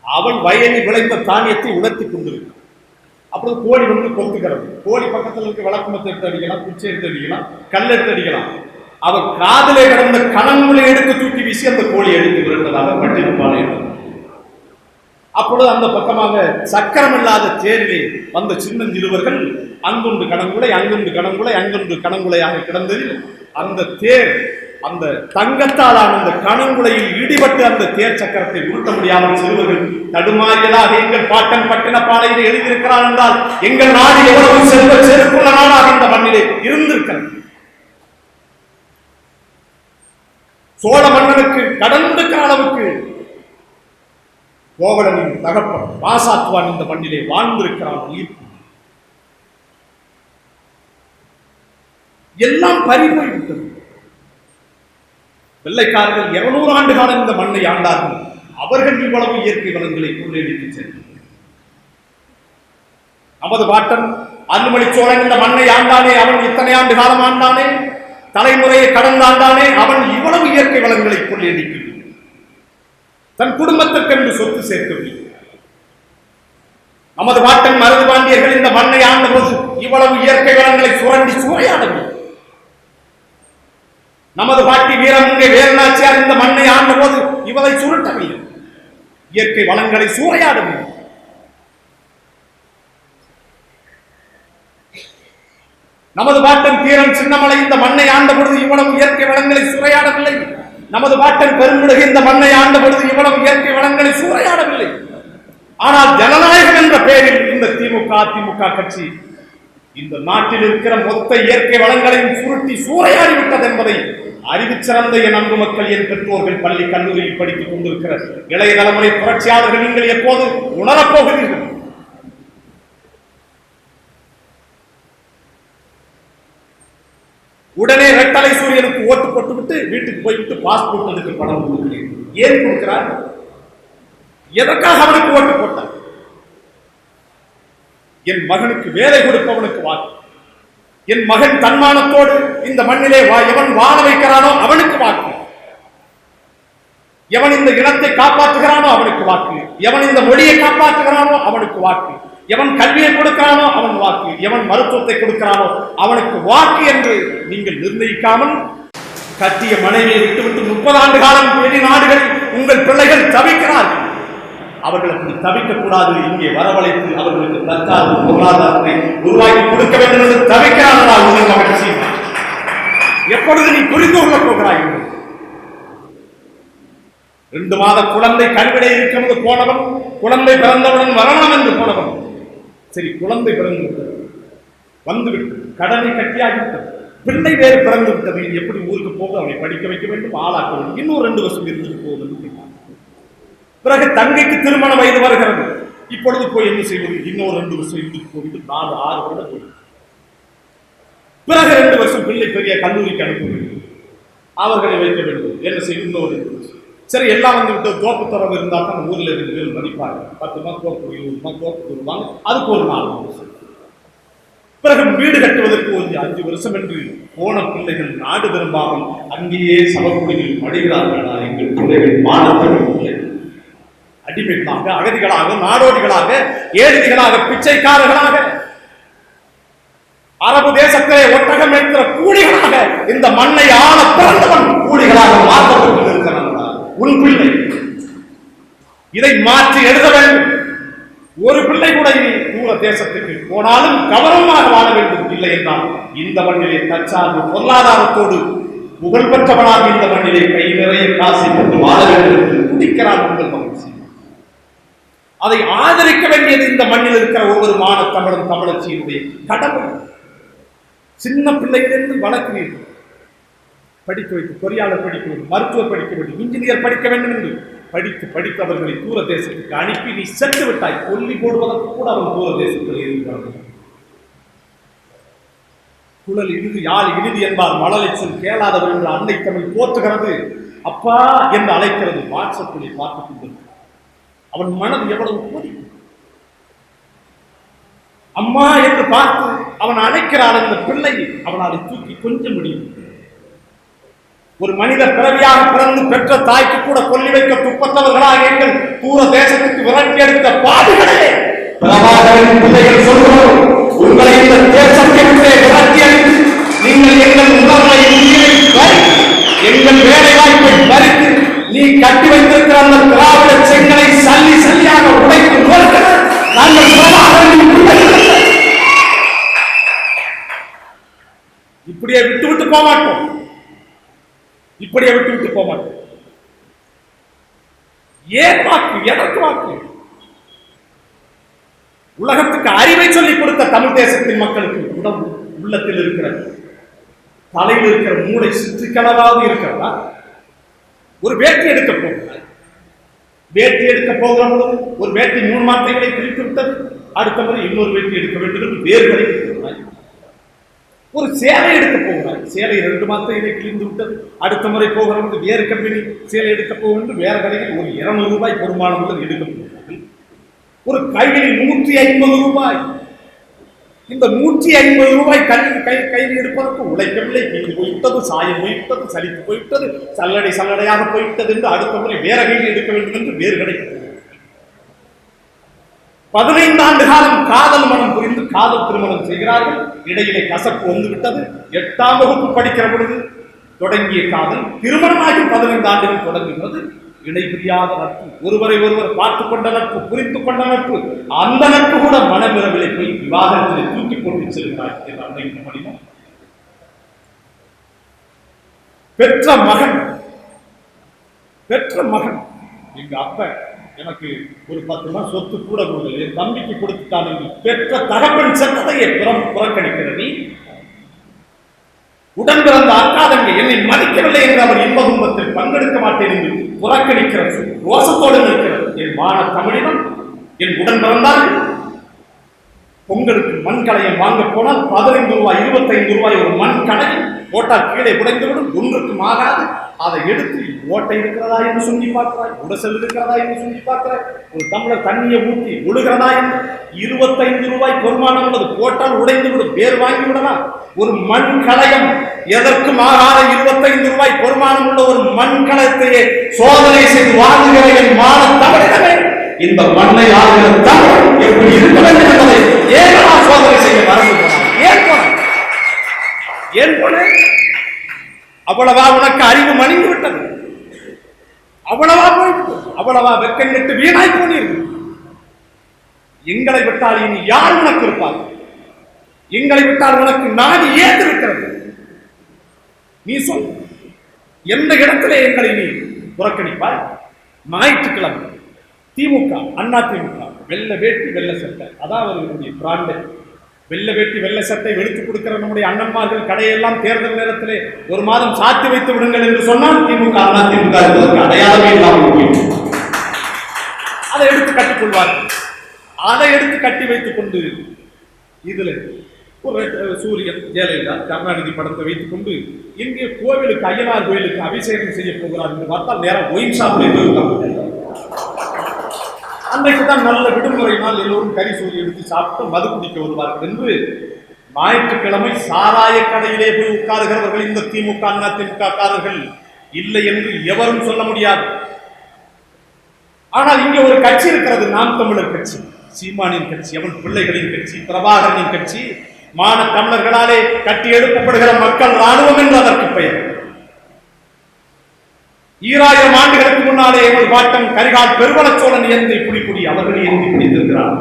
Speaker 1: அவள் வயலில் விளைந்த தானியத்தை உலர்த்தி கொண்டிருக்கான். அப்புறம் கோழி வந்து கொத்துக்கிறது. கோழி பக்கத்தில் இருக்க விளக்கமத்தை எடுத்து அடிக்கலாம், குச்சி எடுத்து அடிக்கலாம், கல் எடுத்து அடிக்கலாம். அவர் காதலே கிடந்த கணங்களை எடுத்து தூக்கி வீசி அந்த கோழி எடுத்து விரட்டதாக பட்டிருப்பாளே. அப்பொழுது அந்த பக்கமாக சக்கரம் இல்லாத தேரிலே வந்த சின்னஞ்சிறுவர்கள் அங்குண்டு கணங்குலை, அங்குண்டு கணங்குலை, அங்குண்டு கணங்குலையாக கிடந்ததில் அந்த தேர் அந்த தங்கத்தாலான அந்த கணங்குலையில் இடிபட்டு அந்த தேர் சக்கரத்தை உருட்ட முடியாமல் சிறுவர்கள் தடுமாறியதாக எங்கள் பாட்டன் பட்டினப்பாளையில் எழுதியிருக்கிறார் என்றால் எங்கள் நாடு எவ்வளவு செல்வ செருக்குள்ள நாடாக இந்த மண்ணிலே இருந்திருக்கிறது. சோழ மன்னனுக்கு கடந்திருக்கிற அளவுக்கு கோவலனின் தகப்பன் வாசாத்துவான் இந்த மண்ணிலே வாழ்ந்திருக்கிறான். எல்லாம் பறிபோய்விட்டது. வெள்ளைக்காரர்கள் 200 ஆண்டு காலம் இந்த மண்ணை ஆண்டார்கள். அவர்கள் இவ்வளவு இயற்கை வளங்களை கொள்ளையடித்து சென்றார்கள். நமது பாட்டன் அருள்மொழி சோழன் இந்த மண்ணை ஆண்டானே, அவன் இத்தனை ஆண்டு காலம் ஆண்டானே, தலைமுறையை கடந்து ஆண்டானே, அவன் இவ்வளவு இயற்கை வளங்களை கொள்ளையடிக்கவில்லை. தன் குடும்பத்திற்கென்று சொத்து சேர்க்கவில்லை. நமது பாட்டன் மருது பாண்டியர்கள் இந்த மண்ணை ஆண்ட போது இவ்வளவு இயற்கை வளங்களை சுரண்டி சூறையாடவில்லை. நமது பாட்டி வீரமுங்கை வேலுநாச்சியார் இந்த மண்ணை ஆண்ட போது இவரை சுருட்டவில்லை, இயற்கை வளங்களை சூறையாடவில்லை. நமது பாட்டன் தீரன் சின்னமலை இந்த மண்ணை ஆண்ட பொழுது இவ்வளவு இயற்கை வளங்களை சூறையாடவில்லை. நமது பாட்டன் பெருங்குடகை இந்த மண்ணை ஆண்ட பொழுது இவ்வளவு இயற்கை வளங்களை சூறையாடவில்லை. ஆனால் ஜனநாயகம் என்ற பெயரில் இந்த திமுக அதிமுக கட்சி இந்த நாட்டில் இருக்கிற மொத்த இயற்கை வளங்களையும் சுருட்டி சூறையாடிவிட்டது என்பதை அறிவு சிறந்த என் அன்பு மக்கள், என் பெற்றோர்கள், பள்ளி கல்லூரியில் படித்துக் கொண்டிருக்கிற இளைய தலைமுறை புரட்சியாளர்கள் நீங்கள் எப்போது உணரப்போகிறீர்கள்? உடனே ரெட்டலை சூரியனுக்கு ஓட்டு போட்டுவிட்டு வீட்டுக்கு போய்விட்டு பாஸ்போர்ட் அதுக்கு பணம் கொடுக்கிறேன். ஏன் கொடுக்கிறார்? எதற்காக அவனுக்கு ஓட்டு போட்டார்? என் மகனுக்கு வேலை கொடுப்பவனுக்கு வாக்கு. என் மகன் தன்மானத்தோடு இந்த மண்ணிலே எவன் வாழ வைக்கிறானோ அவனுக்கு வாக்கு. எவன் இந்த இனத்தை காப்பாற்றுகிறானோ அவனுக்கு வாக்கு. எவன் இந்த மொழியை காப்பாற்றுகிறானோ அவனுக்கு வாக்கு. எவன் கல்வியை கொடுக்கிறானோ அவன் வாக்கு. எவன் மருத்துவத்தை கொடுக்கிறானோ அவனுக்கு வாக்கு என்று நீங்கள் நிர்ணயிக்காமல் கட்டிய மனைவியை விட்டுவிட்டு 30 ஆண்டு காலம் வெளிநாடுகளில் அவர்கள் அப்படி தவிக்கக்கூடாது, இங்கே வரவழைத்து அவர்களுக்கு தற்கால பொருளாதாரத்தை உருவாக்கி கொடுக்க வேண்டும் என்று தவிக்கிறார்களா உங்கள் மகிழ்ச்சி? எப்பொழுது நீ புரிந்து கொள்ளப் போகிறாய்? 2 மாத குழந்தை கருவிடை இருக்கிறது போனவன், குழந்தை பிறந்தவுடன் வரலாம் என்று போனவன், சரி குழந்தை பிறந்து விட்டது, வந்துவிட்டது, கடனை கட்டியாகிவிட்டது, பிள்ளை வேறு பிறந்து விட்டது, எப்படி ஊருக்கு போக அவனை படிக்க வைக்க வேண்டும், ஆளாக்க வேண்டும், இன்னும் 2 வருஷம் இருந்துட்டு போகுது. பிறகு தங்கைக்கு திருமண வயது வருகிறது, இப்பொழுது போய் என்ன செய்வது? இன்னும் 2 வருஷம் இருந்துட்டு போகுது, 4-6 வருடம் போகுது. பிறகு 2 வருஷம் பிள்ளை பெரிய கல்லூரிக்கு அனுப்ப வேண்டும், அவர்களை வைக்க வேண்டும், என்ன செய்யும்? இன்னொரு 2 வருஷம். சரி, எல்லாம் வந்து விட்டு தோப்பு தரவு இருந்தால் தான் ஊரில் 2 பேர் மதிப்பாங்க. 10 ரூபாய் தோப்பு, 20 ரூபாய் தோப்பு தருவாங்க, அதுக்கு ஒரு 4 வருஷம். பிறகு வீடு கட்டுவதற்கு ஒரு 5 வருஷம் என்று போன பிள்ளைகள் நாடு திரும்பாமல் அங்கேயே சவக்குடியில் மடிகிறார்களா? எங்கள் பிள்ளைகள் மாணவர்கள் அடிமைகளாக, அகதிகளாக, நாடோடிகளாக, ஏழைகளாக, பிச்சைக்காரர்களாக, அரபு தேசத்திலே ஒட்டகம் வைக்கிற கூலிகளாக இந்த மண்ணை ஆள பிறந்தவன் கூலிகளாக மாற்றப்பட்டிருக்கிறான். உன் பிள்ளை இதை மாற்றி எழுத வேண்டும். ஒரு பிள்ளை கூட தூர தேசத்துக்கு போனாலும் கவனமாக வாழ வேண்டும். இல்லை என்றால் இந்த மண்ணிலே தற்சார்பு பொருளாதாரத்தோடு புகழ்பெற்றவனாக இந்த மண்ணிலே கை நிறைய காசை கொண்டு வாழ வேண்டும் என்று துடிக்கிறான் உங்கள் மகிழ்ச்சி. அதை ஆதரிக்க வேண்டியது இந்த மண்ணில் இருக்கிற ஒவ்வொரு மாணவ தமிழும் தமிழச்சியினுடைய கடமை. சின்ன பிள்ளைகளிலிருந்து வளர்க்கிறீர்கள், படிக்க வைத்து பொறியாளர் படிக்க வேண்டும், மருத்துவர் படிக்க வேண்டும், இன்ஜினியர் படிக்க வேண்டும் என்று படித்து அவர்களை தூர தேசத்துக்கு அனுப்பி நீ சென்று விட்டாய். கொல்லி போடுவதற்கு கூட அவன் தூர தேசத்தில் இருக்கிறார்கள். குழல் இறுதி யாழ் இறுதி என்பார் மழலை சொல் கேளாதவர் என்று அன்னை தமிழ் போற்றுகிறது. அப்பா என்று அழைக்கிறது. வாட்ஸ்அப்பில் பார்த்துக் கொண்டு அவன் மனது எவ்வளவு கொதிக்கும். அம்மா என்று பார்த்து அவன் அழைக்கிறான். அந்த பிள்ளை அவனாலை தூக்கி கொஞ்சம் முடியும். ஒரு மனித பிறவியாக பிறந்து பெற்ற தாய்க்கு கூட கொல்லி வைக்க துப்பத்தவர்களாக எங்கள் தூர தேசத்துக்கு விரட்டி எடுத்த பாடுகளே, பிள்ளைகள் சொல்லுவோம், உங்களை இந்த தேசத்திற்கே விரட்டி அடித்து நீங்கள் எங்கள் உணர்வை எங்கள் வேலை வாய்ப்பை பறித்து நீ கட்டி வைத்திருக்கிற அந்த திராவிட செங்கலை சல்லி சல்லியாக உடைத்து நோக்கிற நாங்கள் இப்படியே விட்டு போக மாட்டோம். இப்படியே விட்டு போக மாட்டோம். ஏன் வாக்கு? எதற்கு வாக்கு? உலகத்துக்கு அறிவை சொல்லிக் கொடுத்த தமிழ் தேசத்தின் மக்களுக்கு உடம்பு உள்ளத்தில் இருக்கிற தலையில் இருக்கிற மூளை சுற்றிக்கலவாக இருக்கிறதா? ஒரு வேட்டி எடுக்க போகிறார். வேட்டி எடுக்க போகிற பொழுது ஒரு வேட்டி 3 மாத்தைகளை பிரித்து விட்டது. அடுத்த முறை இன்னொரு வேட்டி எடுக்க வேண்டும் என்று வேறு கடைக்கு போகிறார். ஒரு சேலை எடுக்க போகிறார். சேலை 2 மாத்தைகளை கிழிந்து விட்டது. அடுத்த முறை போகிறது வேறு கம்பெனி சேலை எடுக்க போகிறது. வேறு கடையில் ஒரு 200 ரூபாய் பெருமானம் முதல் எடுக்க போகிறார்கள். ஒரு கையில் 150 ரூபாய். இந்த 150 ரூபாய் கையில் எடுப்பதற்கு உழைக்கவில்லை. கீழ் போய்விட்டது, சாயம் போய்விட்டது, சலித்து போய்விட்டது, சல்லடையாக போய்விட்டது என்று அடுத்த முறை வேற கையில் எடுக்க வேண்டும் என்று வேறு கிடைக்கிறது. 15 ஆண்டு காலம் காதல் மனம் புரிந்து காதல் திருமணம் செய்கிறார்கள். இடையிலே கசப்பு வந்துவிட்டது. 8ஆம் வகுப்பு படிக்கிற பொழுது தொடங்கிய காதல் திருமணமாகி 15 ஆண்டுகள் தொடங்குகிறது. இடைபிரியாத நட்பு, ஒருவரை ஒருவர் பார்த்துக் கொண்ட நட்பு, புரிந்து கொண்ட நட்பு, அந்த நட்பு கூட மனமிரவிலை போய் விவாதத்திலே தூக்கி போட்டு செல்கிறார் என்று அன்றைக்கு மனிதன். பெற்ற மகன் எங்க அப்ப எனக்கு ஒரு 10 ரூபாய் சொத்து கூட கொடுக்கல, என் தம்பிக்கு கொடுத்துட்டான் என்று பெற்ற தகப்பன் செத்ததையே புறக்கணிக்கிற நீ, உடன் பிறந்த அக்கா தங்கை என்னை மதிக்கவில்லை என்று அவர் இன்ப துன்பத்தில் பங்கெடுக்க மாட்டேன் என்று புறக்கணிக்கிற ரோசத்தோடு இருக்கிறது என் மான தமிழினம். என் உடன் பிறந்தார்கள். பொங்கலுக்கு மண் கலையம் வாங்க போனால் 15 ரூபாய் 25 ரூபாய் ஒரு மண் கடையில் போட்டால் கீழே உடைந்துவிடும். ஒன்றுக்கும் ஆகாது. அதை எடுத்து ஓட்டை இருக்கிறதா என்று சொல்லி பார்க்கிறாய், உடசல் இருக்கிறதா என்று சொல்லி பார்க்கிறாய், ஒரு டம்ளர் தண்ணியை ஊற்றி ஒழுகிறதா என்று 25 ரூபாய் பொறுமானம் உள்ளது. போட்டால் உடைந்து விடும், வேறு வாங்கி விடலாம். ஒரு மண் கலையம் எதற்கும் ஆகாத 25 ரூபாய் பொறுமானம் உள்ள ஒரு மண் கலத்தையே சோதனை செய்து வாங்குகிற என் மான தமிழகமே, இந்த மண்ணை ஆளுகிற தமிழ் எப்படி இருக்க வேண்டும் என்பதை ஏன் சோதனை செய்ய மறந்து போனார்? ஏன் போன? அவ்வளவா உனக்கு அறிவு மணிந்து விட்டது? அவ்வளவா போயிட்டு, அவ்வளவா வெக்கம் கெட்டு வீணாய் போனீர்கள். எங்களை விட்டால் இனி யார் உனக்கு இருப்பார்? எங்களை விட்டால் உனக்கு நாடு ஏது இருக்கிறது? நீ சொல், எந்த இடத்திலே எங்களை நீ புறக்கணிப்பாய்? ஞாயிற்றுக்கிழமை திமுக, அண்ணா திமுக வெள்ளை வேட்டி வெள்ளை சட்டை, அதான் அவர்களுடைய பிராண்டு. வெள்ளை வேட்டி வெள்ளை சட்டை வெளுத்து கொடுக்கிற நம்முடைய அண்ணன்மார்கள் கடையெல்லாம் தேர்தல் நேரத்திலே ஒரு மாதம் சாத்தி வைத்து விடுங்கள் என்று சொன்னால் திமுக, அண்ணா திமுக அடையாளமே இல்லாமல் அதை எடுத்து கட்டிக் கொள்வார்கள். அதை எடுத்து கட்டி வைத்துக் கொண்டு இதுல ஒரு சூரியன், ஜெயலலிதா, கருணாநிதி படத்தை வைத்துக் கொண்டு இங்கே கோவிலுக்கு, ஐயனார் கோயிலுக்கு அபிஷேகம் செய்ய போகிறார் என்று பார்த்தால் நேரம் ஒயின் ஷாப்ல அன்றைக்கு தான் நல்ல விடுமுறை நாள், எல்லோரும் கரிசோறு எடுத்து சாப்பிட்டு மது குடிக்க வருவார்கள் என்று ஞாயிற்றுக்கிழமை சாராய கடையிலே போய் உட்காருகிறவர்கள் இந்த திமுக, அண்ணா திமுக காரர்கள் இல்லை என்று எவரும் சொல்ல முடியாது. ஆனால் இங்கே ஒரு கட்சி இருக்கிறது, நாம் தமிழர் கட்சி, சீமானின் கட்சி, அவன் பிள்ளைகளின் கட்சி, பிரபாகரனின் கட்சி, மான தமிழர்களாலே கட்டி எழுப்பப்படுகிற மக்கள் ராணுவம் என்று அதற்கு பெயர். 2000 ஆண்டுகளுக்கு முன்னாலே எங்கள் பாட்டன் கரிகால் பெருவளச்சோழன் ஏந்தி புலிக்குடி அவர்கள் ஏந்தி பிடித்திருக்கிறார்.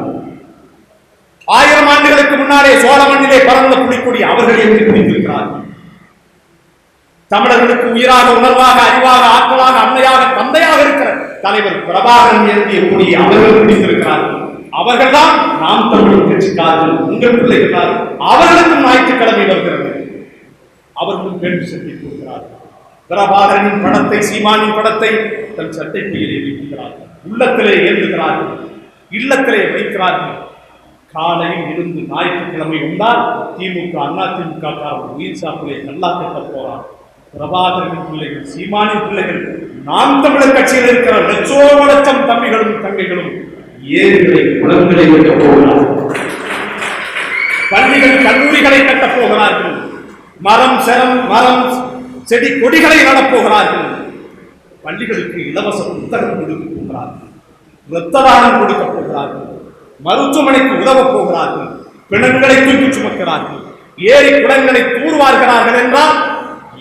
Speaker 1: 1000 ஆண்டுகளுக்கு முன்னாலே சோழ மண்ணிலே பறந்த புலிக்குடி அவர்கள் ஏந்தி பிடித்திருக்கிறார்கள். தமிழர்களுக்கு உயிராக, உணர்வாக, அறிவாக, ஆற்றலாக, அன்னையாக, தந்தையாக இருக்கிற தலைவர் பிரபாகரன் ஏந்திய கொடி அவர்கள் பிடித்திருக்கிறார்கள். அவர்கள்தான் நாம் தமிழர் கட்சிக்காரர்கள், உங்கள் பிள்ளைகள். அவர்களுக்கும் ஞாயிற்றுக்கிழமை வருகிறது, அவர்களும் பெண் சட்டை கொடுக்கிறார்கள். பிரபாகரனின் படத்தை, சீமானின் படத்தை தன் சட்டை பையிலே வைக்கிறார்கள், உள்ளத்திலே ஏந்துகிறார்கள், இல்லத்திலே வைக்கிறார்கள். காலையில் இருந்து ஞாயிற்றுக்கிழமை வந்தால் திமுக, அண்ணா திமுக காரர்கள் உயிர் சாப்பிலே நல்லா கட்ட போறார். பிரபாகரனின் பிள்ளைகள், சீமானின் பிள்ளைகள், நாம் தமிழர் கட்சியில் இருக்கிற லட்சம் தம்பிகளும் தங்கைகளும் ஏரிகளை, குளங்களை கட்டப் போகிறார்கள், பள்ளிகள், கல்லூரிகளை கட்டப் போகிறார்கள், மரம் செடி கொடிகளை நடப்போகிறார்கள், பள்ளிகளுக்கு இலவச புத்தகம் கொடுக்க போகிறார்கள், இரத்த தானம் கொடுக்க போகிறார்கள், மருத்துவமனைக்கு உதவப் போகிறார்கள், பிணங்களை தூக்கி சுமக்கிறார்கள், ஏரி குளங்களை தூர்வார்கிறார்கள் என்றால்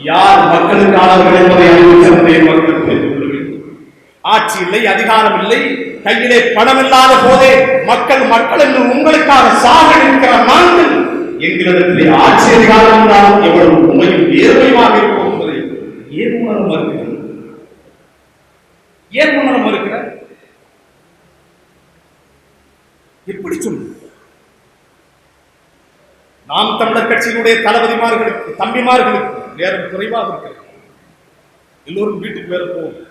Speaker 1: யார் மக்களுக்கானவர்கள் என்பதை அறிவிச்சதை மக்கள் புரிந்து கொள்ள வேண்டும். ஆட்சி இல்லை, அதிகாரம் இல்லை, கையிலே பணம் இல்லாத போதே மக்கள் என்று உங்களுக்காக சாக இருக்கிற நாங்கள் எங்களிடத்திலே ஆட்சி அதிகாரம் தான் எவ்வளவு உண்மையும் நேர்மையாக இருக்கும் என்பதை ஏன் உணர மறுக்கிறார்? ஏன் உணர மறுக்கிறார்? எப்படி சொல்லு? நாம் தமிழர் கட்சியினுடைய தளபதிமார்களுக்கு, தம்பிமார்களுக்கு நேரம் குறைவாக இருக்கிறது. எல்லோரும் வீட்டுக்கு வேற போகும்.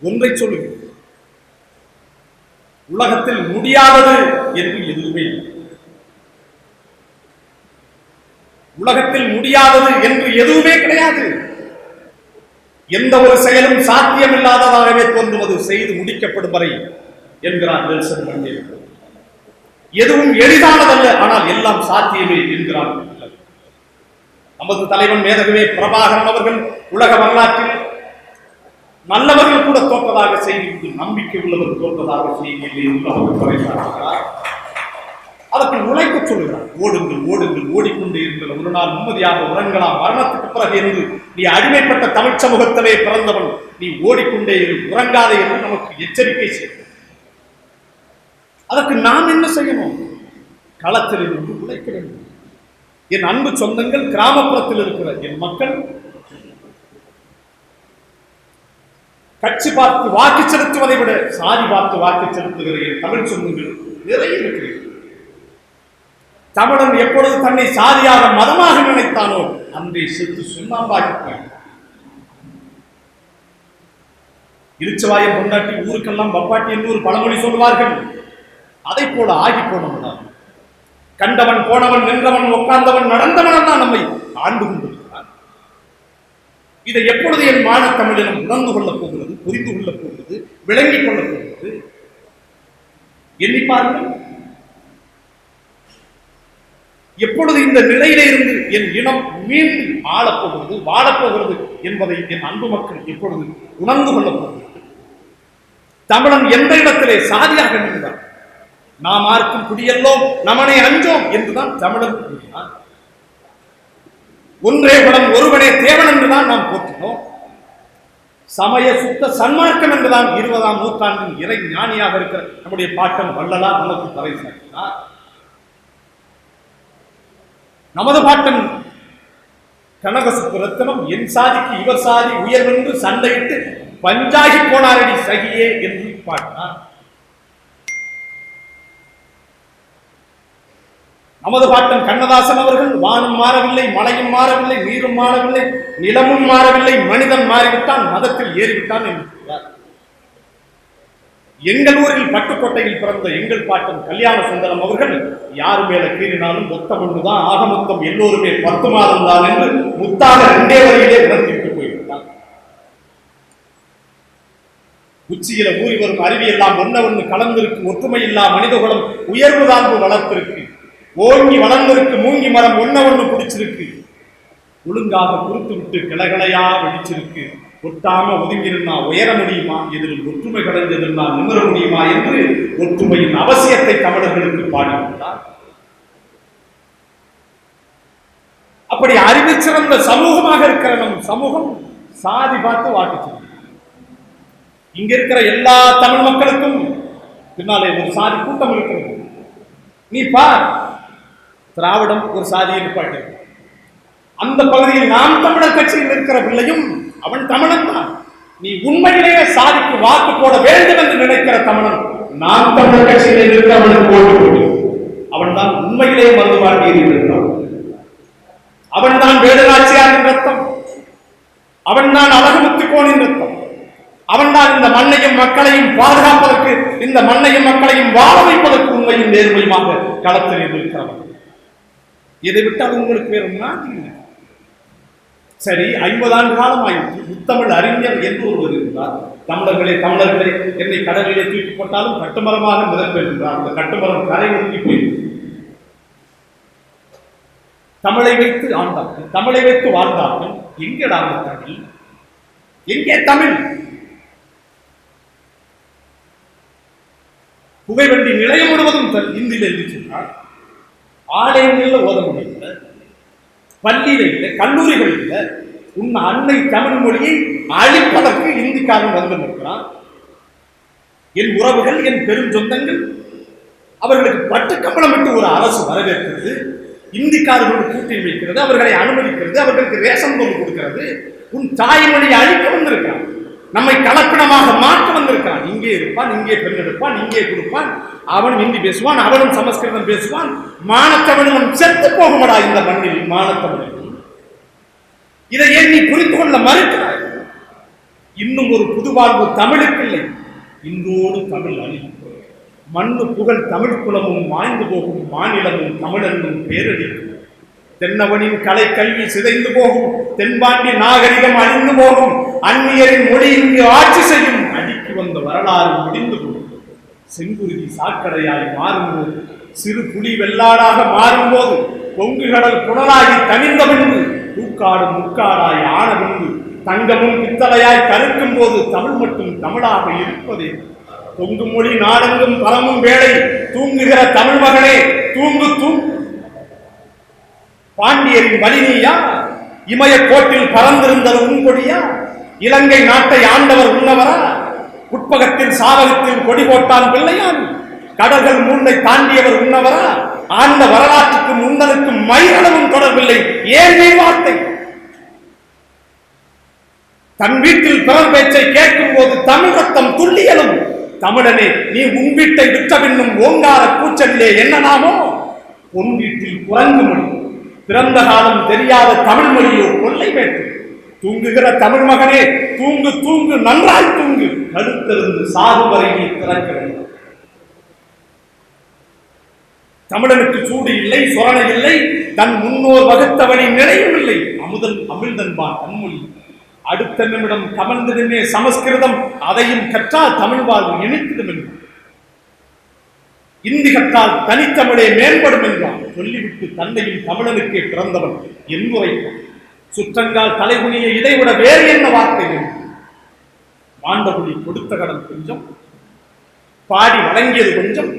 Speaker 1: ஒன்றை சொல்லுங்க, உலகத்தில் முடியாதது என்று எதுவுமே இல்லை. உலகத்தில் முடியாதது என்று எதுவுமே கிடையாது. எந்த ஒரு செயலும் சாத்தியமில்லாததாகவே தோன்றுவது செய்து முடிக்கப்படும் வரை என்கிறார் நெல்சன் மண்டேலா. எதுவும் எளிதானதல்ல, ஆனால் எல்லாம் சாத்தியமே என்கிறார். நமது தலைவன் மேதகவே பிரபாகரன் அவர்கள் உலக வரலாற்றில் நல்லவர்கள் கூட தோற்றதாக செய்தி, நம்பிக்கை உள்ளவர் தோற்றதாக செய்தி என்று அவர் பறைசாற்றுகிறார். அதற்கு உழைக்க சொல்லுகிறார். ஓடுங்கள், ஓடுங்கள், ஓடிக்கொண்டே இருக்கிற ஒரு நாள் நிம்மதியாக உறங்கலாம், மரணத்துக்கு பிறகு என்று நீ அடிமைப்பட்ட தமிழ் சமூகத்திலே பிறந்தவன், நீ ஓடிக்கொண்டே இரு, உறங்காதே என்று நமக்கு எச்சரிக்கை செய்யும். அதற்கு நாம் என்ன செய்யணும்? களத்தில் இருந்து உழைக்க வேண்டும். என் அன்பு சொந்தங்கள், கிராமப்புறத்தில் இருக்கிற என் மக்கள், கட்சி பார்த்து வாக்கு செலுத்துவதை விட சாதி பார்த்து வாக்கு செலுத்துகிற என் தமிழ் சொந்தங்கள் நிறைய இருக்கிறீர்கள். தமிழன் எப்பொழுது தன்னை சாதியாக, மதமாக நினைத்தானோ அன்றை செத்து சுண்ணாம்பாக்கி இருச்சவாயம் கொண்டாட்டி ஊருக்கெல்லாம் பப்பாட்டி என்று ஒரு பழமொழி சொல்வார்கள். அதை போல ஆகி போனவன், கண்டவன், போனவன், நின்றவன், உட்கார்ந்தவன், நடந்தவன் தான் நம்மை ஆண்டு கொண்டிருக்கிறான். இதை எப்பொழுது என் மான தமிழினம் உணர்ந்து கொள்ளப் போகிறது, புரிந்து கொள்ளப் போகிறது, விளங்கிக் கொள்ளப் போகிறது? எண்ணி பாருங்கள். எப்பொழுது இந்த நிலையிலே இருந்து என் இனம் மீண்டும் ஆளப்போகிறது, வாழப்போகிறது என்பதை என் அன்பு மக்கள் எப்பொழுது உணர்ந்து கொள்ளப் போகிறது? தமிழன் எந்த இடத்திலே சாதியாக நின்றார், நாம் ஆர்க்கும் குடியெல்லோம் நமனை அஞ்சோம் என்றுதான் தமிழன் கூறினார். ஒன்றே குலம், ஒருவனே தேவன் என்றுதான் நாம் போற்றினோம். சமய சுத்த சன்மார்க்கம் என்றுதான் 20ஆம் நூற்றாண்டின் இறை ஞானியாக இருக்கிற நம்முடைய பாட்டன் வள்ளலார் நமக்கு பறைசாற்றினார். நமது பாட்டன் கனகசுப்பு ரத்னம் என் சாதிக்கு இவர் சாதி உயர்வென்று சண்டையிட்டு பஞ்சாகி போனாரடி சகியே என்று பாடினார். நமது பாட்டன் கண்ணதாசன் அவர்கள் வானம் மாறவில்லை, மலையும் மாறவில்லை, நீரும் மாறவில்லை, நிலமும் மாறவில்லை, மனிதன் மாறிவிட்டான், மதத்தில் ஏறிவிட்டான் என்று சொல்றார். எங்கள் ஊரில் பட்டுக்கோட்டையில் பிறந்த எங்கள் பாட்டன் கல்யாண சுந்தரம் அவர்கள் யாரு மேல கீறினாலும் மொத்தம் ஒன்றுதான், ஆக மொத்தம் எல்லோருமே 10 மாதம் தான் என்று முத்தாக 2 வரையிலே உணர்த்திவிட்டு போய்விட்டார். உச்சியில ஊறி வரும் அருவி எல்லாம் ஒன்று கலந்திருக்கு, ஒற்றுமை இல்லா மனிதகுலம் உயர்வு தாழ்வு வளர்த்திருக்கு, ஓங்கி வளர்ந்திருக்கு மூங்கி மரம் ஒண்ணு பிடிச்சிருக்கு, ஒழுங்காக குறுத்து விட்டு கிளைகளையா வெடிச்சிருக்கு, ஒட்டாம ஒதுங்கிருந்தா உயர முடியுமா, எதிரில் ஒற்றுமை கடைந்திருந்தா நிமிர முடியுமா என்று ஒற்றுமையின் அவசியத்தை தமிழர்களுக்கு பாடிவிட்டார். அப்படி அறிவு சிறந்த சமூகமாக இருக்கிற நம் சமூகம் சாதி பார்த்து வாக்கு. இங்க இருக்கிற எல்லா தமிழ் மக்களுக்கும் பின்னாலே ஒரு சாதி கூட்டம் இருக்கிறது. நீ பார், திராவிடம் ஒரு சாதியை நிப்பாட்டு. அந்த பகுதியில் நாம் தமிழர் கட்சியில் இருக்கிற பிள்ளையும் அவன் தமிழன் தான். நீ உண்மையிலேயே சாதிக்கு வாக்கு போட வேண்டும் என்று நினைக்கிற தமிழன் நாம் தமிழர் கட்சியில் இருக்கிற அவனுக்கு போட்டு போட்டு அவன் தான் உண்மையிலேயே மருந்து வாழ்க்கையில் இருக்கிறான். அவன் தான் வேலுநாச்சியாரின் ரத்தம், அவன் தான் அழகுமுத்துக்கோனின் ரத்தம், அவன் தான் இந்த மண்ணையும் மக்களையும் பாதுகாப்பதற்கு, இந்த மண்ணையும் மக்களையும் வாழ வைப்பதற்கு உண்மையும் நேர்மையுமாக களத்தில் இருக்கிறவன். இதை விட்டால் உங்களுக்கு வேறு நாட்டில் சரி. 50 ஆண்டு காலம் ஆயிற்று. முத்தமிழ் அறிஞர் என்று ஒருவர் இருந்தார். தமிழர்களே என்னை கடலிலே தூக்கி போட்டாலும் கட்டுமரமாக மிதப்பேன் என்றார். அந்த கட்டுமரம் கரை ஒதுக்கி போய் தமிழை வைத்து ஆண்டார்கள், தமிழை வைத்து வாழ்ந்தார்கள். எங்கேடா தமிழ்? எங்கே தமிழ்? புகைவண்டி நிலையம் முழுவதும் இந்தியில் எழுதி சொன்னார். ஆலயங்களில் ஓத முடியல, பள்ளியில இல்லை, கல்லூரிகள் இல்லை. உன் அன்னை தமிழ் மொழியை அழிப்பதற்கு இந்திக்காரன் வந்து நிற்கிறான். என் உறவுகள், என் பெரும் சொந்தங்கள், அவர்களுக்கு பட்டுக்கம்பளம் விட்டு ஒரு அரசு வரவேற்கிறது, இந்திக்காரர்களோடு கூட்டணி வைக்கிறது, அவர்களை அனுமதிக்கிறது, அவர்களுக்கு ரேஷன் பொருள் கொடுக்கிறது. உன் தாய்மொழியை அழிக்க வந்திருக்கிறான், நம்மை கலப்பினமாக மாற்ற வந்திருக்கிறான். இங்கே இருப்பான், இங்கே பெண் எடுப்பான், இங்கே கொடுப்பான், அவனும் ஹிந்தி பேசுவான், அவனும் சமஸ்கிருதம் பேசுவான். மானத்தமிழன் செத்து போகுமடா இந்த மண்ணில் மானத்தமிழன். இதை ஏன் நீ புரிந்து கொள்ள மறுக்கிறாய்? இன்னும் ஒரு புதுவாழ்வு தமிழுக்கு இல்லை. இன்றோடு தமிழ் அழியும். மண்ணு புகழ் தமிழ் குலமும் மாய்ந்து போகும், மாநிலமும் தமிழனும் பேரழிக்கும். தென்னவனின் கலை கல்வி சிதைந்து போகும், தென்பாண்டி நாகரிகம் அழிந்து போகும், அந்நியரின் மொழி இங்கு ஆட்சி செய்யும், அடிக்கு வந்த வரலாறு முடிந்து போகும். செங்குருதி சாக்கடையாய் மாறும்போது, சிறு புலி வெள்ளாடாக மாறும்போது, பொங்கு கடல் புனலாகி தனிந்த பின்பு, தூக்காடு முக்காடாய் ஆன பின்பு, தங்கமும் பித்தளையாய் கருக்கும் போது தமிழ் மட்டும் தமிழாக இருப்பதே. தொங்கு மொழி நாடெங்கும் பரமும் வேளை, தூங்குகிற தமிழ் மகனே தூங்கு தூங்கு. பாண்டியரின் வலினியா, இமய கோட்டில் பறந்திருந்தது உன்கொடியா, இலங்கை நாட்டை ஆண்டவர் உன்னவரா, உட்பகத்தில் சாவகத்தில் கொடி போட்டான் பிள்ளையான், கடல்கள் மூன்றை தாண்டியவர் உன்னவரா, ஆண்ட வரலாற்றுக்கும் முன்னனுக்கும் மயிரளவும் தொடர்பில்லை. ஏன் நீ வார்த்தை? தன் வீட்டில் பிறர் பேச்சை கேட்கும் போது தமிழ் ரத்தம் துள்ளியலும். தமிழனே, நீ உன் வீட்டை விற்ற பின்னும் ஓங்கார கூச்சலிலே என்ன நாமோ? உன் வீட்டில் குரங்கு மொழி, பிறந்த காலம் தெரியாத தமிழ் மொழியோ கொள்ளை வேட்டு. தூங்குகிற தமிழ் மகனே தூங்கு தூங்கு, நன்றாய் தூங்கு, கழுத்திருந்து சாகு வரை நீ திறக்க வேண்டும். தமிழனுக்கு சூடு இல்லை, சொரணை இல்லை, தன் முன்னோர் வகுத்தவனை நினைவும் இல்லை. அமிழ்தன்பான் தன்மொழி. அடுத்த நிமிடம் கமழ்ந்ததுமே சமஸ்கிருதம், அதையும் கற்றால் தமிழ் வாழ்வு இணைத்திடும் என்றான். இந்தி கற்றால் தனித்தமிழே மேம்படும் என்றான். சொல்லிவிட்டு தன்னையும் தமிழனுக்கே பிறந்தவன் என்புரைத்தான். சுற்றங்கால் தலைகுனிய இதைவிட வேறு என்ன வார்த்தை? மாண்டகுடி கொடுத்த கடன் கொஞ்சம், பாடி வழங்கியது கொஞ்சம்,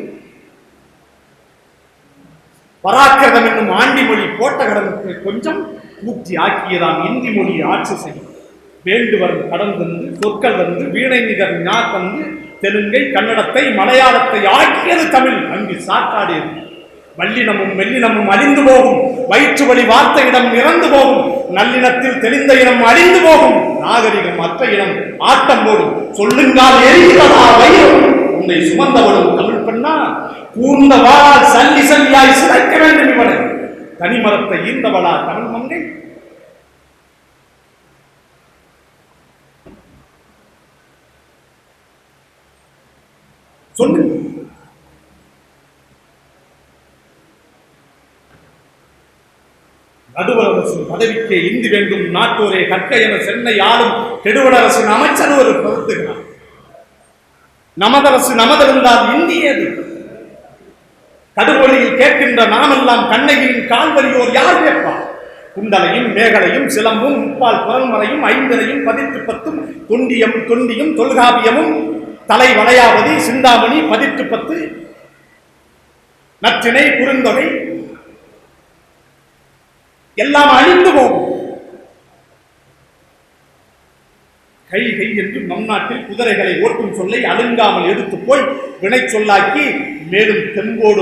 Speaker 1: பராக்கிரதம் என்னும் ஆண்டி மொழி போட்ட கடனுக்கு கொஞ்சம், கூட்டி ஆக்கியதான் இந்தி மொழி ஆட்சி செய்யும். வேண்டுவர் கடன் தந்து சொற்கள் வந்து வீணை நிகர் ஞார் தந்து தெலுங்கை கன்னடத்தை மலையாளத்தை ஆக்கியது தமிழ். அங்கு சாக்காடியது வல்லினமும் மெல்லினமும் அழிந்து போகும், வயிற்று வழி வார்த்தை இடம் இறந்து போகும், நல்லினத்தில் தெளிந்த இனம் அழிந்து போகும், நாகரிகம் மற்ற இனம் ஆட்டம் போடும், சொல்லுங்கால் எரிகிறதா வயிறும் உன்னை சுமந்தவளும் தமிழ் பெண்ணா, கூர்ந்த வாழால் சல்லி சல்லியாய் சிதைக்க வேண்டும் இவனை, தனிமரத்தை ஈர்ந்தவளா தமிழ் மங்கை. சொல்லு. நடுவர் அரசின் பதவிக்கே இந்தி வேண்டும் நாட்டோரே கற்க என சென்னை ஆளும் கெடுவல் அரசின் அமைச்சர் ஒரு கருத்துகிறார். நமதரசு நமதிருந்தால் இந்தியது. கடுவொலியில் கேட்கின்ற நாமெல்லாம் கண்ணகியின் கால்வலியோர் யார் கேட்பார்? குண்டலையும் மேகலையும் சிலம்பும் முப்பால் புறன்மறையும் ஐந்தரையும் 10 தொண்டியும் தொண்டியும் தொல்காப்பியமும் தலை வளையாவதி சிந்தாமணி 10 நற்றினை குறுந்தொகை எல்லாம் அழிந்து போகும். கை கை என்று நம் நாட்டில் குதிரைகளை ஓட்டும் சொல்லை அழுங்காமல் எடுத்து போய் வினை சொல்லாக்கி மேலும் தெம்போடு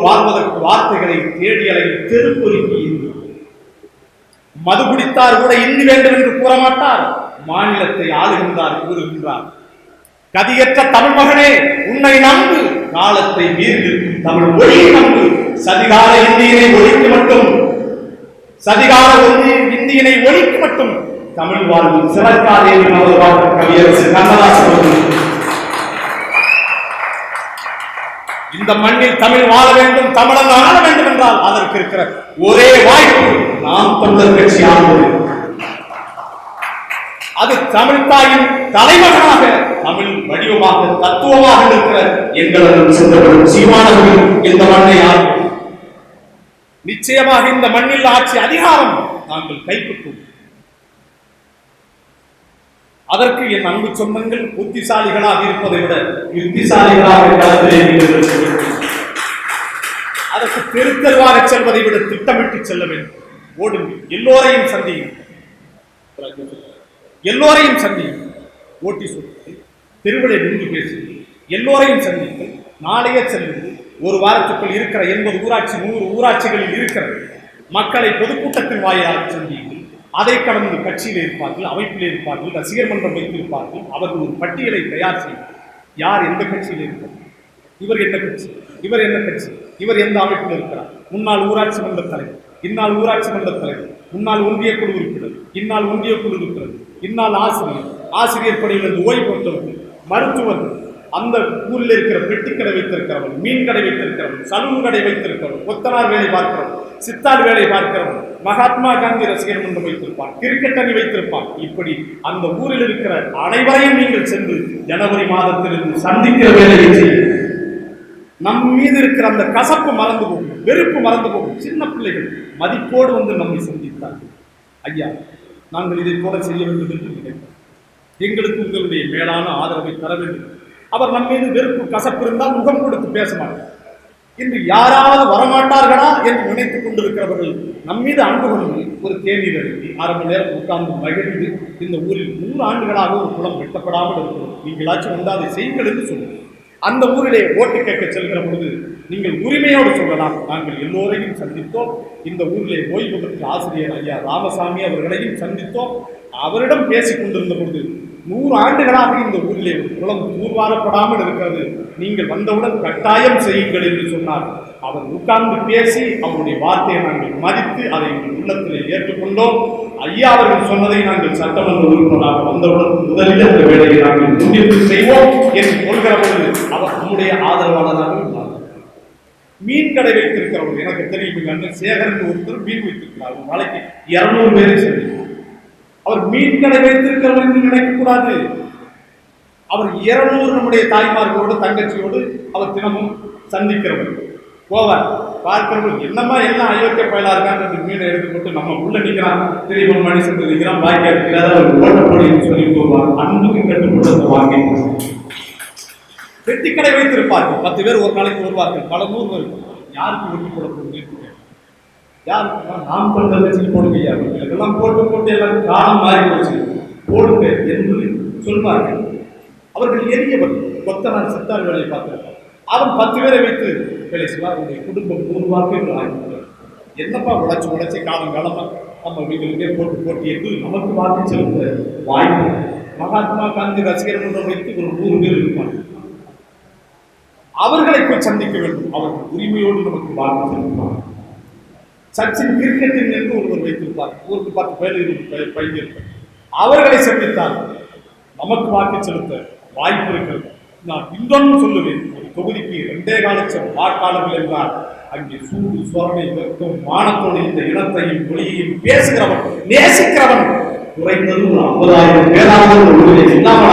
Speaker 1: வாழ்வதற்கு வார்த்தைகளை தேடியலை தெருப்பொருக்கி மது குடித்தார் கூட இந்தி வேண்டும் என்று கூற மாட்டார். மாநிலத்தை ஆளுகின்றார் கூறுகின்றார். கதியற்ற தமிழ் மகனே உன்னை நம்பு, காலத்தை மீறியிருக்கும் தமிழ் மொழியை நம்பு. சதிகார இந்தியனை ஒழிக்கு மட்டும் தமிழ் வாழ்வு சிறக்காதே என்று கவியரசு கண்ணதாசன். இந்த மண்ணில் தமிழ் வாழ வேண்டும், தமிழன் ஆள வேண்டும் என்றால் அதற்கு இருக்கிற ஒரே வாய்ப்பு நாம் தமிழர் கட்சி ஆளுவது. அது தமிழ் தாயின் தலைமகனாக தமிழ் வடிவமாக தத்துவமாக இருக்கிற எங்களது சிந்தவரும் சீமானவர்கள் இந்த மண்ணை ஆளும். நிச்சயமாக இந்த மண்ணில் ஆட்சி அதிகாரம் நாங்கள் கைப்பற்றும். அதற்கு என் அன்பு சொந்தங்கள் புத்திசாலிகளாக இருப்பதை விட யுத்திசாலிகளாக அதற்கு பெருத்தல்வாக செல்வதை விட திட்டமிட்டு செல்ல வேண்டும். ஓடுங்கள், எல்லோரையும் சந்தியுங்கள், ஓட்டி சொல்லி திருவிழை நின்று பேசி எல்லோரையும் சந்திங்கள். நாளையே செல்லுங்கள். ஒரு வாரத்துக்குள் இருக்கிற 80 ஊராட்சி 100 ஊராட்சிகளில் இருக்கிற மக்களை பொதுக்கூட்டத்தின் வாயிலாக சந்தியுங்கள். அதை கடந்து கட்சியில் இருப்பார்கள், அமைப்பில் இருப்பார்கள், ரசிகர் மன்றம் வைத்திருப்பார்கள். அவர்கள் ஒரு பட்டியலை தயார் செய்யும். யார் எந்த கட்சியில் இருக்கிறார், இவர் என்ன கட்சி, இவர் என்ன கட்சி, இவர் எந்த அமைப்பில் இருக்கிறார், முன்னாள் ஊராட்சி மன்ற தலைவர், இந்நாள் ஊராட்சி மன்ற தலைவர், முன்னாள் ஒன்றிய குழு உறுப்பினர், இந்நாள் ஒன்றிய குழு இருக்கிறது, இந்நாள் ஆசிரியர் பணியிலிருந்து ஓய்வு பெற்றவர்கள், மருத்துவர்கள், அந்த ஊரில் இருக்கிற பெட்டிக்கடை வைத்திருக்கிறவர்கள், மீன் கடை வைத்திருக்கிறவர்கள், சலூன் கடை வைத்திருக்கிறவர்கள், கொத்தனார் வேலை பார்க்கிறவர்கள், சித்தார் வேலை பார்க்கிறவர்கள், மகாத்மா காந்தி ரசிகர் மன்றம் வைத்திருப்பார், கிரிக்கெட் அணி வைத்திருப்பார். இப்படி அந்த ஊரில் இருக்கிற அனைவரையும் நீங்கள் சென்று ஜனவரி மாதத்திலிருந்து சந்திக்கிற வேலையை செய்யும். நம் மீது இருக்கிற அந்த கசப்பு மறந்து போகும், வெறுப்பு மறந்து போகும். சின்ன பிள்ளைகள் மதிப்போடு வந்து நம்மை சந்தித்தார்கள். ஐயா, நாங்கள் இதை போல செய்ய வேண்டும் என்று நினைக்கிறோம். எங்களுக்கு உங்களுடைய மேலான ஆதரவை தர வேண்டும். அவர் நம் மீது வெறுப்பு கசப்பு இருந்தால் முகம் கொடுத்து பேச மாட்டார். இன்று யாராவது வரமாட்டார்களா என்று நினைத்துக் கொண்டிருக்கிறவர்கள் நம் மீது அன்பு கொண்டு ஒரு தேநீர் அருந்தி 1/2 மணி நேரம் உட்கார்ந்து மகிழ்ந்து இந்த ஊரில் 100 ஆண்டுகளாக ஒரு குளம் வெட்டப்படாமல் இருக்கிறோம், நீங்களாச்சும் வந்து அதை செய்யுங்கள் என்று சொல்லுங்கள். அந்த ஊரிலே ஓட்டு கேட்க செல்கிற பொழுது நீங்கள் உரிமையோடு சொல்லலாம், நாங்கள் எல்லோரையும் சந்தித்தோம். இந்த ஊரிலே ஓய்வு பெற்ற ஆசிரியர் ஐயா ராமசாமி அவர்களையும் சந்தித்தோம். அவரிடம் பேசிக் கொண்டிருந்த பொழுது 100 ஆண்டுகளாக இந்த ஊரிலே ஒரு குளம் தூர்வாரப்படாமல் இருக்கிறது, நீங்கள் வந்தவுடன் கட்டாயம் செய்யுங்கள் என்று சொன்னார். அவர் உட்கார்ந்து பேசி அவருடைய வார்த்தையை நாங்கள் மதித்து அதை எங்கள் உள்ளத்திலே ஏற்றுக்கொண்டோம். ஐயா அவர்கள் சொன்னதை நாங்கள் சட்டமன்ற உறுப்பினராக வந்தவுடன் முதலில் அந்த வேலையை நாங்கள் முன்னிட்டு செய்வோம் என்று சொல்கிற பொழுது அவர் நம்முடைய ஆதரவாளராக இருந்தார். மீன் கடை வைத்திருக்கிறவர் எனக்கு தெரியும், அண்ணன் சேகரன் ஒருத்தர் மீன் வைத்திருக்கிறார். ஒரு நாளைக்கு 200 பேரை சந்திக்கிறார். அவர் மீன் கடை வைத்திருக்கிறவர் என்று நினைக்கக்கூடாது. அவர் 200 நம்முடைய தாய்மார்களோடு தங்கச்சியோடு அவர் தினமும் சந்திக்கிறவர். போவார், பார்க்கிறவர்கள் என்னம்மா எல்லாம் அயோக்கிய பயலா இருக்கான்னு மீனை எடுத்துக்கொண்டு நம்ம உள்ள நிற்கிறான், திரைப்படம் மணி சென்று நிற்கிறான், வாய்க்கா இருக்கிறார், அவர் ஓட்டப்படின்னு சொல்லி போவார். அன்புக்கு கட்டுப்பட்டு வாங்கி பெட்டிக்கடை வைத்திருப்பார்கள். 10 பேர் ஒரு நாளைக்கு வருவார்கள், பல 100 வரும். யாருக்கு ஒட்டி போட போகுது? யார் நாம் தமிழர் கட்சியில் போடுங்க, இதெல்லாம் போட்டு போட்டு எல்லாம் காலம் மாறி போச்சு, போடுங்க என்று சொல்வார்கள். அவர்கள் எரியவர் கொத்தனார் சித்தார் வேலையை பார்த்திருப்பார். அவன் 10 பேரை வைத்து வேலை செய்வார். அவருடைய குடும்பம் 100 வாக்குகள் ஆகிவிட்டார். என்னப்பா உழைச்சி காலம் காலமா நம்ம வீட்டுக்கே போட்டு போட்டி என்று நமக்கு வாக்கு செலுத்த வாய்ப்பு. மகாத்மா காந்தி ரசிகர் மன்றம் வைத்து ஒரு 100 பேர் இருப்பாங்க. அவர்களை போய் சந்திக்க வேண்டும். அவர்கள் உரிமையோடு நமக்கு வாக்கு செலுத்துவார். சச்சின் கிரிக்கெட்டில் என்று ஒருவர் வைத்திருப்பார். ஊருக்கு 10 பேர் 20 பேர் பயிர்ப்பார். அவர்களை சந்தித்தால் நமக்கு வாக்கு செலுத்த வாய்ப்பு இருக்கிறது. நான் இன்னொன்று சொல்லுவேன், ஒரு தொகுதிக்கு 2.25 லட்சம் வாக்காளர்கள் என்றால் அங்கே சூடு சுவரணை வெறுக்கும் மானத்தோடு இந்த இனத்தையும் மொழியையும் பேசுகிறவன் நேசிக்கிறவன் குறைந்தது ஒரு 50,000 பேராளர்கள் இல்லாமல்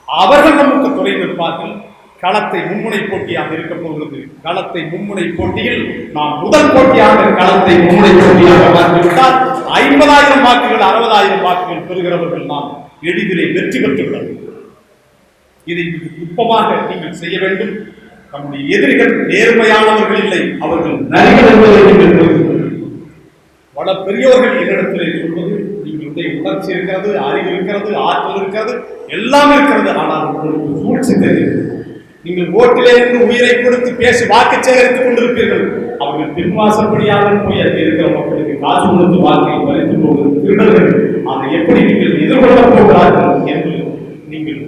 Speaker 1: அவர்கள் நமக்கு துணை நிற்பார்கள். களத்தை மும்முனை போட்டியாக இருக்க போகிறது. களத்தை மும்முனை போட்டியில் நாம் முதல் போட்டியாக களத்தை மும்முனை போட்டியாக மாற்றிவிட்டால் 50,000 வாக்குகள் 60,000 வாக்குகள் பெறுகிறவர்கள் நாம் எளிதிலே வெற்றி பெற்றுள்ளோம். இதை நுட்பமாக நீங்கள் செய்ய வேண்டும். நம்முடைய எதிரிகள் நேர்மையானவர்கள் இல்லை, அவர்கள் நரிகள் என்பதை நீங்கள் புரிந்து பல பெரியவர்கள் என்னிடத்திலே சொல்வது, நீங்களுடைய உணர்ச்சி இருக்கிறது, அறிவு இருக்கிறது, ஆற்றல் இருக்கிறது, எல்லாம் இருக்கிறது, ஆனால் உங்களுக்கு சூழ்ச்சி தெரியும். நீங்கள் ஓட்டிலே இருந்து உயிரை கொடுத்து பேசி வாக்கு சேகரித்துக் கொண்டிருப்பீர்கள். அவர்கள் பின்வாசப்படியாக போய் அங்கே இருக்கிற மக்களுக்கு காசு கொடுத்து வாக்கை பறித்து போவது திருடர்கள். அதை எப்படி நீங்கள் எதிர்கொள்ளப் போகிறார்கள் என்று நீங்கள்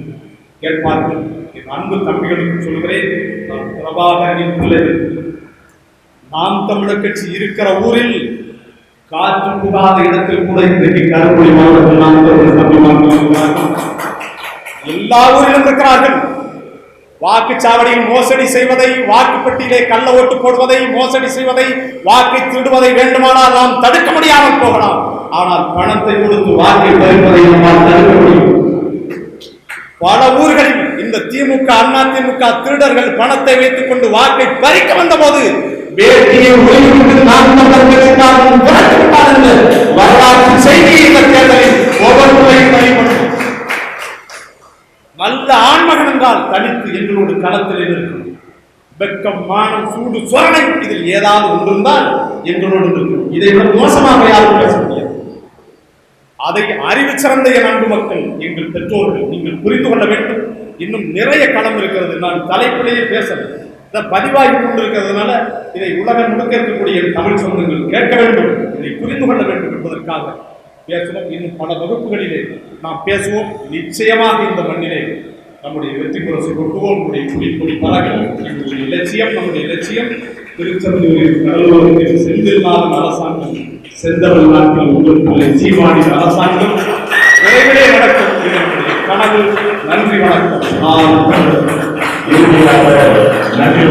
Speaker 1: கேட்பார்கள். என் அன்பு தம்பிகளுக்கு சொல்கிறேன், நான் பிரபாகரனின் பிள்ளைகள். நாம் தமிழர் கட்சி இருக்கிற ஊரில் காற்று புகாத இடத்தில் கூட இன்றைக்கு கருப்பொழி மாவட்டத்தில் நாம் தமிழர் தம்பிமார்கள் எல்லா ஊரிலும் இருக்கிறார்கள். வாக்குச்சாவடியில் மோசடி செய்வதை, வாக்குப்பட்டியிலே கள்ள ஓட்டு போடுவதை, மோசடி செய்வதை, வாக்கை திருடுவதை வேண்டுமானால் நாம் தடுக்க முடியாமல் போகலாம். ஆனால் பணத்தை கொடுத்து வாக்கை பறிப்பதை நம்மால் தடுக்க முடியும். பல ஊர்களில் இந்த திமுக அதிமுக திருடர்கள் பணத்தை வைத்துக் கொண்டு வாக்கை பறிக்க வந்த போது வேட்டியை வரலாற்று செய்தி இந்த தேர்தலில் ஒவ்வொருவரையும் பயன்படும். நல்ல ஆண்மகன் என்றால் தனித்து எங்களோடு களத்தில் இருக்கும். வெக்கம், மானம், சூடு, சுரணை இதில் ஏதாவது ஒன்றிருந்தால் எங்களோடு இருக்கும். இதை விட மோசமாக யாரும் பேச முடியாது. அதை அறிவு சிறந்த என் அன்பு மக்கள், எங்கள் பெற்றோர்கள், நீங்கள் புரிந்து கொள்ள வேண்டும். இன்னும் நிறைய களம் இருக்கிறது. நான் தலைப்பிலேயே பேசல, பதிவாகி கொண்டிருக்கிறதுனால இதை உலகம் முழுக்க இருக்கக்கூடிய தமிழ் சொந்தங்கள் கேட்க வேண்டும், இதை புரிந்து கொள்ள வேண்டும் என்பதற்காக பேசுவோம். இன்னும் பல வகுப்புகளிலே நாம் பேசுவோம். நிச்சயமாக இந்த மண்ணிலே நம்முடைய வெற்றி முரசை கொண்டுவோம். நம்முடைய புலிப்பொடி பறக்கும். நம்முடைய இலட்சியம், நம்முடைய இலட்சியம் திருச்செந்தூரில் கடலூருக்கு செந்தில்நாதன் அரசாங்கம், செந்தமிழ் நாட்டில் உங்களுக்கு சீமானின் அரசாங்கம் விரைவிலே நடக்கும். இதனுடைய கனவு. நன்றி, வணக்கம். நன்றி.